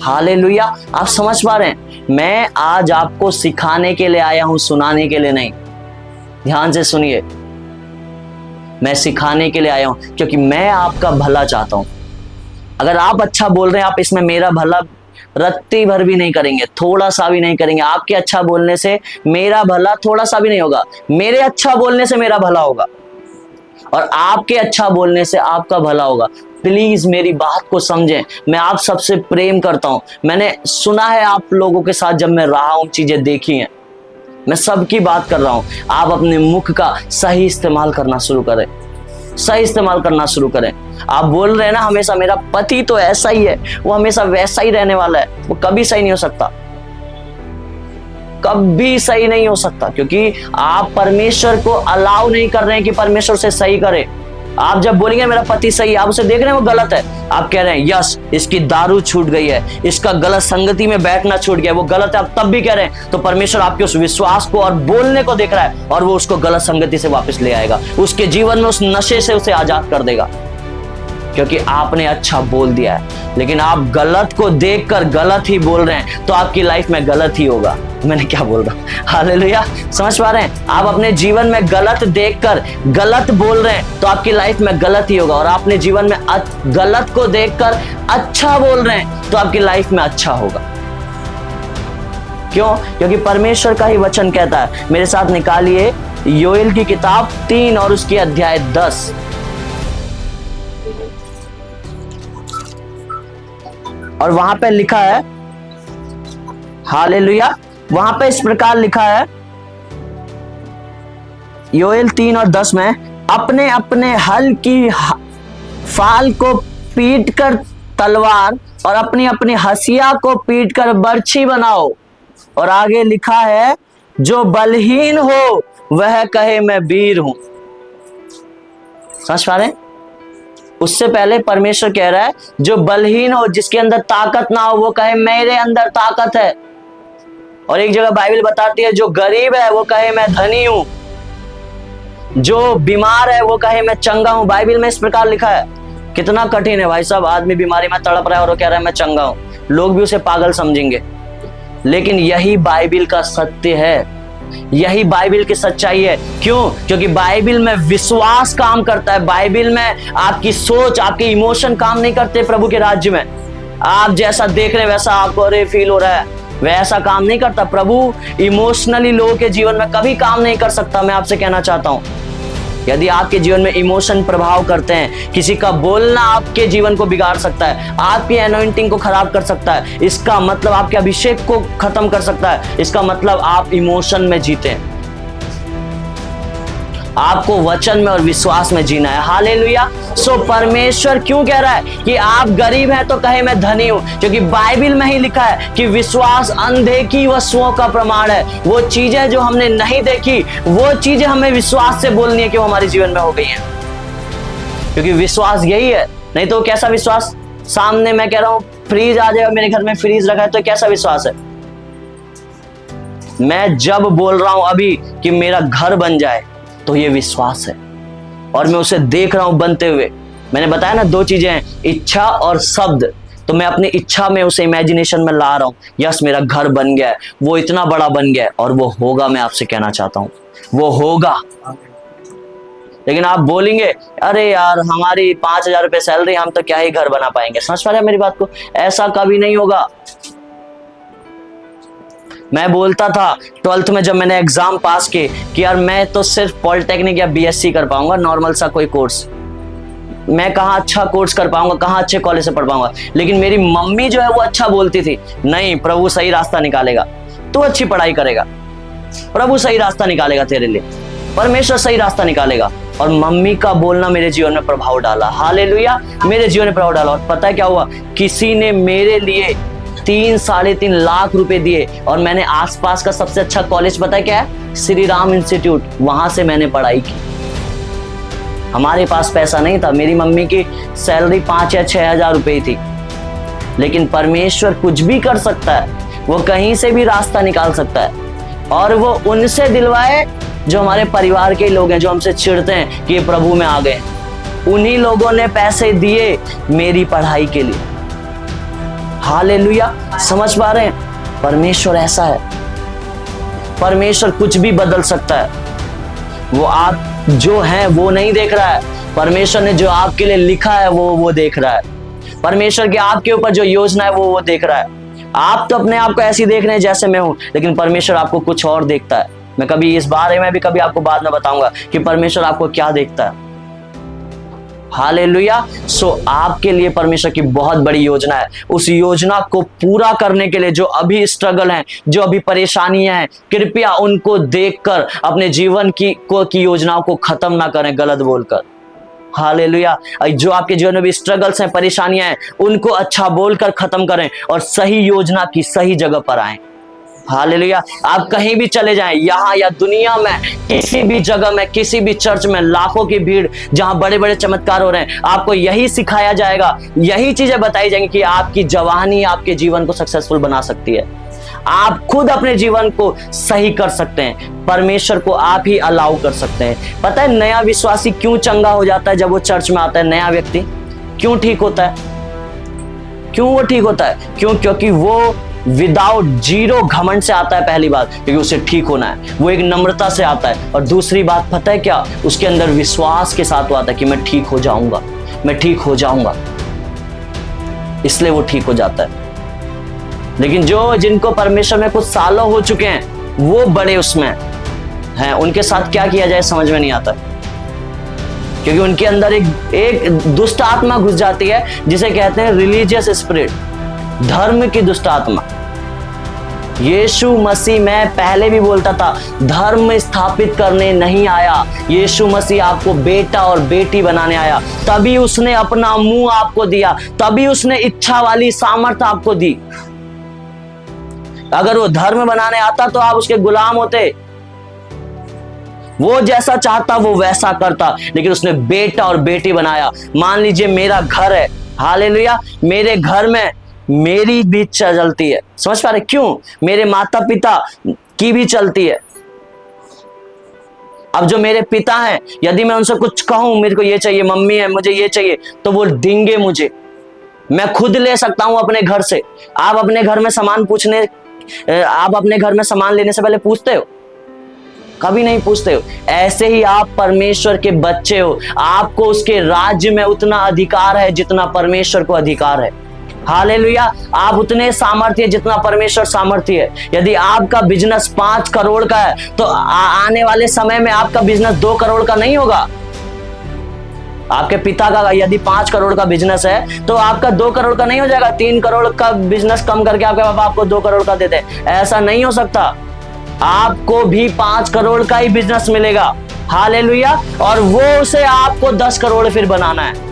S1: हालेलुया। आप समझ पा रहे हैं? मैं आज आपको सिखाने के लिए आया हूं, सुनाने के लिए नहीं। ध्यान से सुनिए, मैं सिखाने के लिए आया हूं, क्योंकि मैं आपका भला चाहता हूं। अगर आप अच्छा बोल रहे हैं, आप इसमें मेरा भला रत्ती भर भी नहीं करेंगे, थोड़ा सा भी नहीं करेंगे। आपके अच्छा बोलने से मेरा भला थोड़ा सा भी नहीं होगा, मेरे अच्छा बोलने से मेरा भला होगा, और आपके अच्छा बोलने से आपका भला होगा। प्लीज मेरी बात को समझें। मैं आप सबसे प्रेम करता हूं। मैंने सुना है आप लोगों के साथ, जब मैं रहा हूं, चीजें देखी हैं। मैं सबकी बात कर रहा हूं। आप अपने मुख का सही इस्तेमाल करना शुरू करें, सही इस्तेमाल करना शुरू करें। आप बोल रहे हैं ना हमेशा मेरा पति तो ऐसा ही है, वो हमेशा वैसा ही रहने वाला है, वो कभी सही नहीं हो सकता, कभी सही नहीं हो सकता, क्योंकि आप परमेश्वर को अलाउ नहीं कर रहे हैं कि परमेश्वर से सही करे। आप जब बोलेंगे मेरा पति सही है, आप उसे देख रहे हैं वो गलत है, आप कह रहे हैं यस इसकी दारू छूट गई है, इसका गलत संगति में बैठना छूट गया, वो गलत है, आप तब भी कह रहे हैं, तो परमेश्वर आपके उस विश्वास को और बोलने को देख रहा है, और वो उसको गलत संगति से वापस ले आएगा, उसके जीवन में उस नशे से उसे आजाद कर देगा, क्योंकि आपने अच्छा बोल दिया है। लेकिन आप गलत को देखकर गलत ही बोल रहे हैं, तो आपकी लाइफ में गलत ही होगा। मैंने क्या बोल रहा हूं? हालेलुया, समझ पा रहे हैं? आप अपने जीवन में गलत देखकर गलत बोल रहे हैं, तो आपकी लाइफ में गलत ही होगा, और आपने जीवन में गलत को देखकर अच्छा बोल रहे हैं, तो आपकी लाइफ में अच्छा होगा। क्यों? क्योंकि परमेश्वर का ही वचन कहता है। मेरे साथ निकालिए योएल की किताब 3 और उसकी अध्याय 10। और वहां पे लिखा है, हालेलुया, वहां पे इस प्रकार लिखा है, योएल 3 और 10 में, अपने अपने हल की फाल को पीट कर तलवार और अपनी अपनी हसिया को पीट कर बर्छी बनाओ। और आगे लिखा है, जो बलहीन हो वह कहे मैं वीर हूं। समझ पा रहे हैं? उससे पहले परमेश्वर कह रहा है, जो बलहीन हो, जिसके अंदर ताकत ना हो, वो कहे मेरे अंदर ताकत है। और एक जगह बाइबल बताती है, जो गरीब है वो कहे मैं धनी हूं, जो बीमार है वो कहे मैं चंगा हूं। बाइबल में इस प्रकार लिखा है। कितना कठिन है भाई साहब, आदमी बीमारी में तड़प रहा है और वो कह रहा है मैं चंगा हूं, लोग भी उसे पागल समझेंगे, लेकिन यही बाइबल का सत्य है, यही बाइबल की सच्चाई है। क्यों? क्योंकि बाइबल में विश्वास काम करता है। बाइबल में आपकी सोच, आपके इमोशन काम नहीं करते प्रभु के राज्य में। आप जैसा देख रहे हैं वैसा आपको अरे फील हो रहा है, वैसा काम नहीं करता। प्रभु इमोशनली लोगों के जीवन में कभी काम नहीं कर सकता। मैं आपसे कहना चाहता हूं, यदि आपके जीवन में इमोशन प्रभाव करते हैं, किसी का बोलना आपके जीवन को बिगाड़ सकता है, आपकी एनॉइंटिंग को खराब कर सकता है, इसका मतलब आपके अभिषेक को खत्म कर सकता है, इसका मतलब आप इमोशन में जीते हैं। आपको वचन में और विश्वास में जीना है। हालेलुया। सो परमेश्वर क्यों कह रहा है कि आप गरीब हैं तो कहे मैं धनी हूं? क्योंकि बाइबल में ही लिखा है कि विश्वास अनदेखी वस्तुओं का प्रमाण है। वो चीजें जो हमने नहीं देखी, वो चीजें हमें विश्वास से बोलनी है कि वो हमारे जीवन में हो गई हैं, क्योंकि विश्वास यही है। नहीं तो कैसा विश्वास? सामने मैं कह रहा हूं फ्रीज आ जाएगा, मेरे घर में फ्रीज रखा है, तो कैसा विश्वास है? मैं जब बोल रहा हूं अभी कि मेरा घर बन जाए, तो ये विश्वास है, और मैं उसे देख रहा हूं बनते हुए। मैंने बताया ना, 2 चीजें हैं, इच्छा और शब्द। तो मैं अपनी इच्छा में उसे इमेजिनेशन में ला रहा हूं, यस मेरा घर बन गया है, वो इतना बड़ा बन गया है, और वो होगा। मैं आपसे कहना चाहता हूं वो होगा। लेकिन आप बोलेंगे अरे यार हमारी 5,000 रुपए सैलरी, हम तो क्या ही घर बना पाएंगे। समझ पा रहे हैं मेरी बात को? ऐसा कभी नहीं होगा। मैं बोलता था 12th में जब मैंने एग्जाम पास किए कि यार मैं तो सिर्फ पॉलिटेक्निक या बीएससी कर पाऊंगा, नॉर्मल सा कोई कोर्स, मैं कहाँ अच्छा कोर्स कर पाऊंगा, कहाँ अच्छे कॉलेज से पढ़ पाऊंगा। लेकिन मेरी मम्मी जो है वो अच्छा बोलती थी, नहीं प्रभु सही रास्ता निकालेगा, तू अच्छी पढ़ाई करेगा, प्रभु सही रास्ता निकालेगा तेरे लिए, परमेश्वर सही रास्ता निकालेगा। और मम्मी का बोलना मेरे जीवन में प्रभाव डाला। हालेलुया, मेरे जीवन में प्रभाव डाला। और पता है क्या हुआ? किसी ने मेरे लिए 3-3.5 लाख रुपए दिए, और मैंने आसपास का सबसे अच्छा कॉलेज पता है क्या है? श्री राम इंस्टीट्यूट, वहां से मैंने पढ़ाई की। हमारे पास पैसा नहीं था, मेरी मम्मी की सैलरी 5 या 6 हजार रुपए थी, लेकिन परमेश्वर कुछ भी कर सकता है, वो कहीं से भी रास्ता निकाल सकता है। और वो उनसे दिलवाए जो हमारे परिवार के लोग हैं, जो हमसे चिढ़ते हैं कि ये प्रभु में आ गए, उन्हीं लोगों ने पैसे दिए मेरी पढ़ाई के लिए। हालेलुया, समझ पा रहे हैं? परमेश्वर ऐसा है, परमेश्वर कुछ भी बदल सकता है। वो आप जो हैं वो नहीं देख रहा है, परमेश्वर ने जो आपके लिए लिखा है वो देख रहा है। परमेश्वर की आपके ऊपर जो योजना है वो देख रहा है। आप तो अपने आप को ऐसी देख रहे हैं जैसे मैं हूं, लेकिन परमेश्वर आपको कुछ और देखता है। मैं कभी इस बारे में भी कभी आपको बाद में बताऊंगा कि परमेश्वर आपको क्या देखता है। हालेलुया। सो आपके लिए परमेश्वर की बहुत बड़ी योजना है। उस योजना को पूरा करने के लिए जो अभी स्ट्रगल है, जो अभी परेशानियां हैं, कृपया उनको देखकर अपने जीवन की योजनाओं को खत्म ना करें गलत बोलकर। हालेलुया। जो आपके जीवन में भी स्ट्रगल्स हैं, परेशानियां हैं, उनको अच्छा बोलकर खत्म करें और सही योजना की सही जगह पर आएं। हालेलुया। आप कहीं भी चले जाएं, यहाँ या दुनिया में किसी भी जगह में, किसी भी चर्च में, लाखों की भीड़ जहां बड़े बड़े चमत्कार हो रहे हैं, आपको यही सिखाया जाएगा, यही चीजें बताई जाएंगी कि आपकी जवानी आपके जीवन को सक्सेसफुल बना सकती है। आप खुद अपने जीवन को सही कर सकते हैं। परमेश्वर को आप ही अलाउ कर सकते हैं। पता है नया विश्वासी क्यों चंगा हो जाता है? जब वो चर्च में आता है, नया व्यक्ति क्यों ठीक होता है? क्यों वो ठीक होता है? क्योंकि वो विदाउट जीरो घमंड से आता है। पहली बात क्योंकि उसे ठीक होना है, वो एक नम्रता से आता है। और दूसरी बात पता है क्या? उसके अंदर विश्वास के साथ वो आता है कि मैं ठीक हो जाऊंगा, मैं ठीक हो जाऊंगा, इसलिए वो ठीक हो जाता है। लेकिन जिनको परमेश्वर में कुछ सालों हो चुके हैं, वो बड़े उसमें हैं, उनके साथ क्या किया जाए समझ में नहीं आता, क्योंकि उनके अंदर एक दुष्ट आत्मा घुस जाती है, जिसे कहते हैं रिलीजियस स्पिरिट, धर्म की दुष्ट आत्मा। यीशु मसीह, मैं पहले भी बोलता था, धर्म स्थापित करने नहीं आया। यीशु मसीह आपको बेटा और बेटी बनाने आया। तभी उसने अपना मुंह आपको दिया, तभी उसने इच्छा वाली सामर्थ्य आपको दी। अगर वो धर्म बनाने आता तो आप उसके गुलाम होते। वो जैसा चाहता वो वैसा करता, लेकिन उसने बेटा और बेटी बनाया। मान लीजिए मेरा घर है, हालेलुया, मेरे घर में मेरी भी चलती है। समझ पा रहे? क्यों? मेरे माता पिता की भी चलती है। अब जो मेरे पिता हैं, यदि मैं उनसे कुछ कहूं, मेरे को ये चाहिए, मम्मी है मुझे ये चाहिए, तो वो देंगे मुझे। मैं खुद ले सकता हूं अपने घर से। आप अपने घर में सामान लेने से पहले पूछते हो? कभी नहीं पूछते हो। ऐसे ही आप परमेश्वर के बच्चे हो। आपको उसके राज्य में उतना अधिकार है जितना परमेश्वर को अधिकार है। हालेलुया। आप उतने सामर्थ्य जितना परमेश्वर सामर्थ्य है। यदि आपका बिजनेस 5 करोड़ का है, तो आने वाले समय में आपका बिजनेस 2 करोड़ का नहीं होगा। आपके पिता का यदि 5 करोड़ का बिजनेस है, तो आपका 2 करोड़ का नहीं हो जाएगा। 3 करोड़ का बिजनेस कम करके आपके पापा आपको 2 करोड़ का देते। ऐसा नहीं हो सकता। आपको भी 5 करोड़ का ही बिजनेस मिलेगा। हालेलुया। और वो उसे आपको 10 करोड़ फिर बनाना है,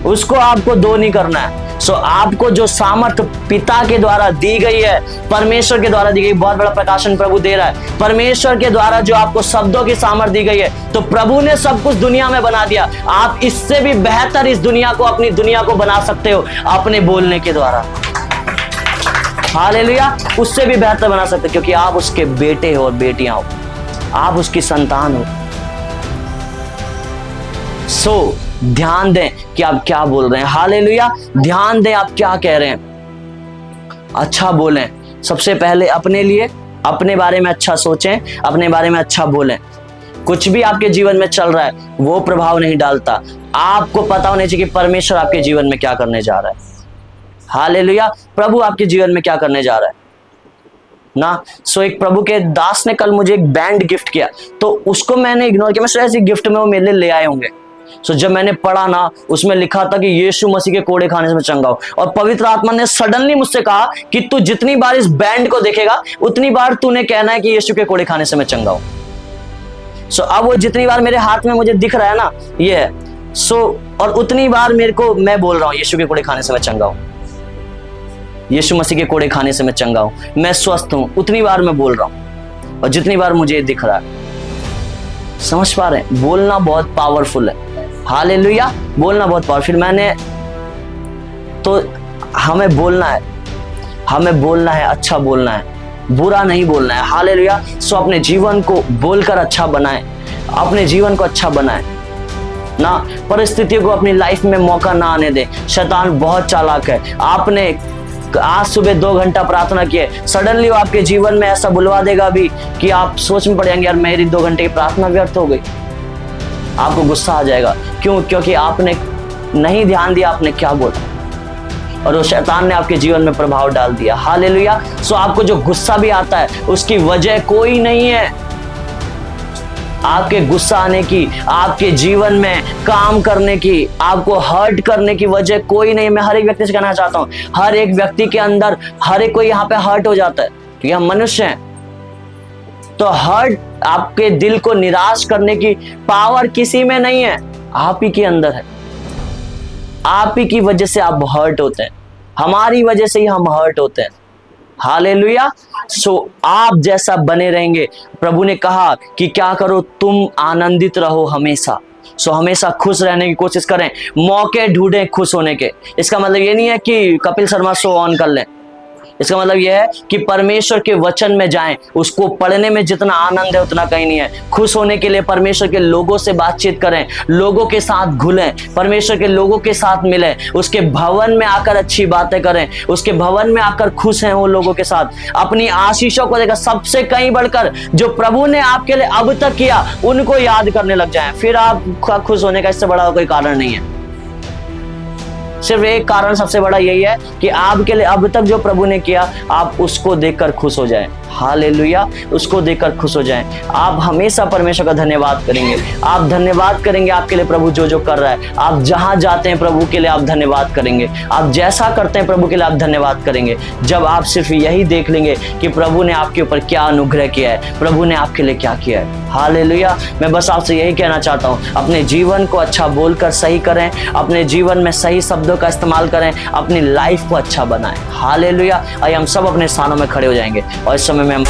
S1: उसको आपको 2 नहीं करना है। सो आपको जो सामर्थ पिता के द्वारा दी गई है, परमेश्वर के द्वारा दी गई, बहुत बड़ा प्रकाशन प्रभु दे रहा है। परमेश्वर के द्वारा जो आपको शब्दों की सामर्थ दी गई है, तो प्रभु ने सब कुछ दुनिया में बना दिया। आप इससे भी बेहतर इस दुनिया को, अपनी दुनिया को बना सकते हो अपने बोलने के द्वारा। हालेलुया। उससे भी बेहतर बना सकते हो, क्योंकि आप उसके बेटे हो और बेटियां हो, आप उसकी संतान हो। सो ध्यान दें कि आप क्या बोल रहे हैं। हालेलुया। ध्यान दें आप क्या कह रहे हैं। अच्छा बोलें। सबसे पहले अपने लिए, अपने बारे में अच्छा सोचें, अपने बारे में अच्छा बोलें। कुछ भी आपके जीवन में चल रहा है, वो प्रभाव नहीं डालता। आपको पता होना चाहिए कि परमेश्वर आपके जीवन में क्या करने जा रहा है। हालेलुया। प्रभु आपके जीवन में क्या करने जा रहा है ना। सो एक प्रभु के दास ने कल मुझे एक बैंड गिफ्ट किया, तो उसको मैंने इग्नोर किया। मैं ऐसी गिफ्ट में वो मेरे लिए ले आए होंगे। सो जब मैंने पढ़ा ना, उसमें लिखा था कि यीशु मसीह के कोड़े खाने से मैं चंगा हूं। और पवित्र आत्मा ने सडनली मुझसे कहा कि तू जितनी बार इस बैंड को देखेगा, उतनी बार तूने कहना है कि यीशु के कोड़े खाने से मैं चंगा हूं। सो अब वो जितनी बार मेरे हाथ में मुझे दिख रहा है ना, ये है। सो और उतनी बार मेरे को मैं बोल रहा हूं, यीशु के कोड़े खाने से मैं चंगा हूं, यीशु मसीह के कोड़े खाने से मैं चंगा हूं, मैं स्वस्थ हूं। उतनी बार मैं बोल रहा हूं, और जितनी बार मुझे दिख रहा है। समझ पा रहे हैं? बोलना बहुत पावरफुल है। हालेलुया। बोलना बहुत पावरफुल। तो हमें बोलना है, हमें बोलना है, अच्छा बोलना है, बुरा नहीं बोलना है। हालेलुया। सो अपने जीवन को बोलकर अच्छा बनाएं, अपने जीवन को अच्छा बनाएं ना। परिस्थितियों को अपनी लाइफ में मौका ना आने दें। शैतान बहुत चालाक है। आपने आज सुबह 2 घंटा प्रार्थना किए, सडनली वो आपके जीवन में ऐसा बुलवा देगा भी कि आप सोच में पड़ जाएंगे, यार मेरी 2 घंटे की प्रार्थना व्यर्थ हो गई। आपको गुस्सा आ जाएगा। क्यों? क्योंकि आपने नहीं ध्यान दिया आपने क्या बोला, और वो शैतान ने आपके जीवन में प्रभाव डाल दिया। हालेलुया। सो आपको जो गुस्सा भी आता है उसकी वजह कोई नहीं है। आपके गुस्सा आने की, आपके जीवन में काम करने की, आपको हर्ट करने की वजह कोई नहीं। मैं हर एक व्यक्ति से कहना चाहता हूं, हर एक व्यक्ति के अंदर हर एक कोई यहाँ पे हर्ट हो जाता है, क्योंकि हम मनुष्य हैं। तो हर्ट, आपके दिल को निराश करने की पावर किसी में नहीं है, आप ही के अंदर है। आप ही की वजह से आप हर्ट होते हैं, हमारी वजह से ही हम हर्ट होते हैं। हालेलुया। सो आप जैसा बने रहेंगे। प्रभु ने कहा कि क्या करो, तुम आनंदित रहो हमेशा। सो हमेशा खुश रहने की कोशिश करें, मौके ढूंढें खुश होने के। इसका मतलब ये नहीं है कि कपिल शर्मा शो ऑन कर लें। इसका मतलब यह है कि परमेश्वर के वचन में जाएं, उसको पढ़ने में जितना आनंद है उतना कहीं नहीं है। खुश होने के लिए परमेश्वर के लोगों से बातचीत करें, लोगों के साथ घुलें, परमेश्वर के लोगों के साथ मिलें, उसके भवन में आकर अच्छी बातें करें, उसके भवन में आकर खुश हैं वो लोगों के साथ। अपनी आशीषों को देखकर सबसे कहीं बढ़कर जो प्रभु ने आपके लिए अब तक किया उनको याद करने लग जाएं। फिर आपका खुश होने का इससे बड़ा कोई कारण नहीं है। सिर्फ एक कारण सबसे बड़ा यही है कि आपके लिए अब तक जो प्रभु ने किया आप उसको देखकर खुश हो जाएं। हालेलुया। उसको देखकर खुश हो जाएं। आप हमेशा परमेश्वर का धन्यवाद करेंगे। आप धन्यवाद करेंगे आपके लिए प्रभु जो जो कर रहा है। आप जहां जाते हैं प्रभु के लिए आप धन्यवाद करेंगे। आप जैसा करते हैं प्रभु के लिए आप धन्यवाद करेंगे। जब आप सिर्फ यही देख लेंगे कि प्रभु ने आपके ऊपर क्या अनुग्रह किया है, प्रभु ने आपके लिए क्या किया है। हालेलुया। मैं बस आपसे यही कहना चाहता हूँ, अपने जीवन को अच्छा बोलकर सही करें, अपने जीवन में सही शब्दों का इस्तेमाल करें, अपनी लाइफ को अच्छा बनाएं। हालेलुया। आइए हम सब अपने स्थानों में खड़े हो जाएंगे और इस समय में हम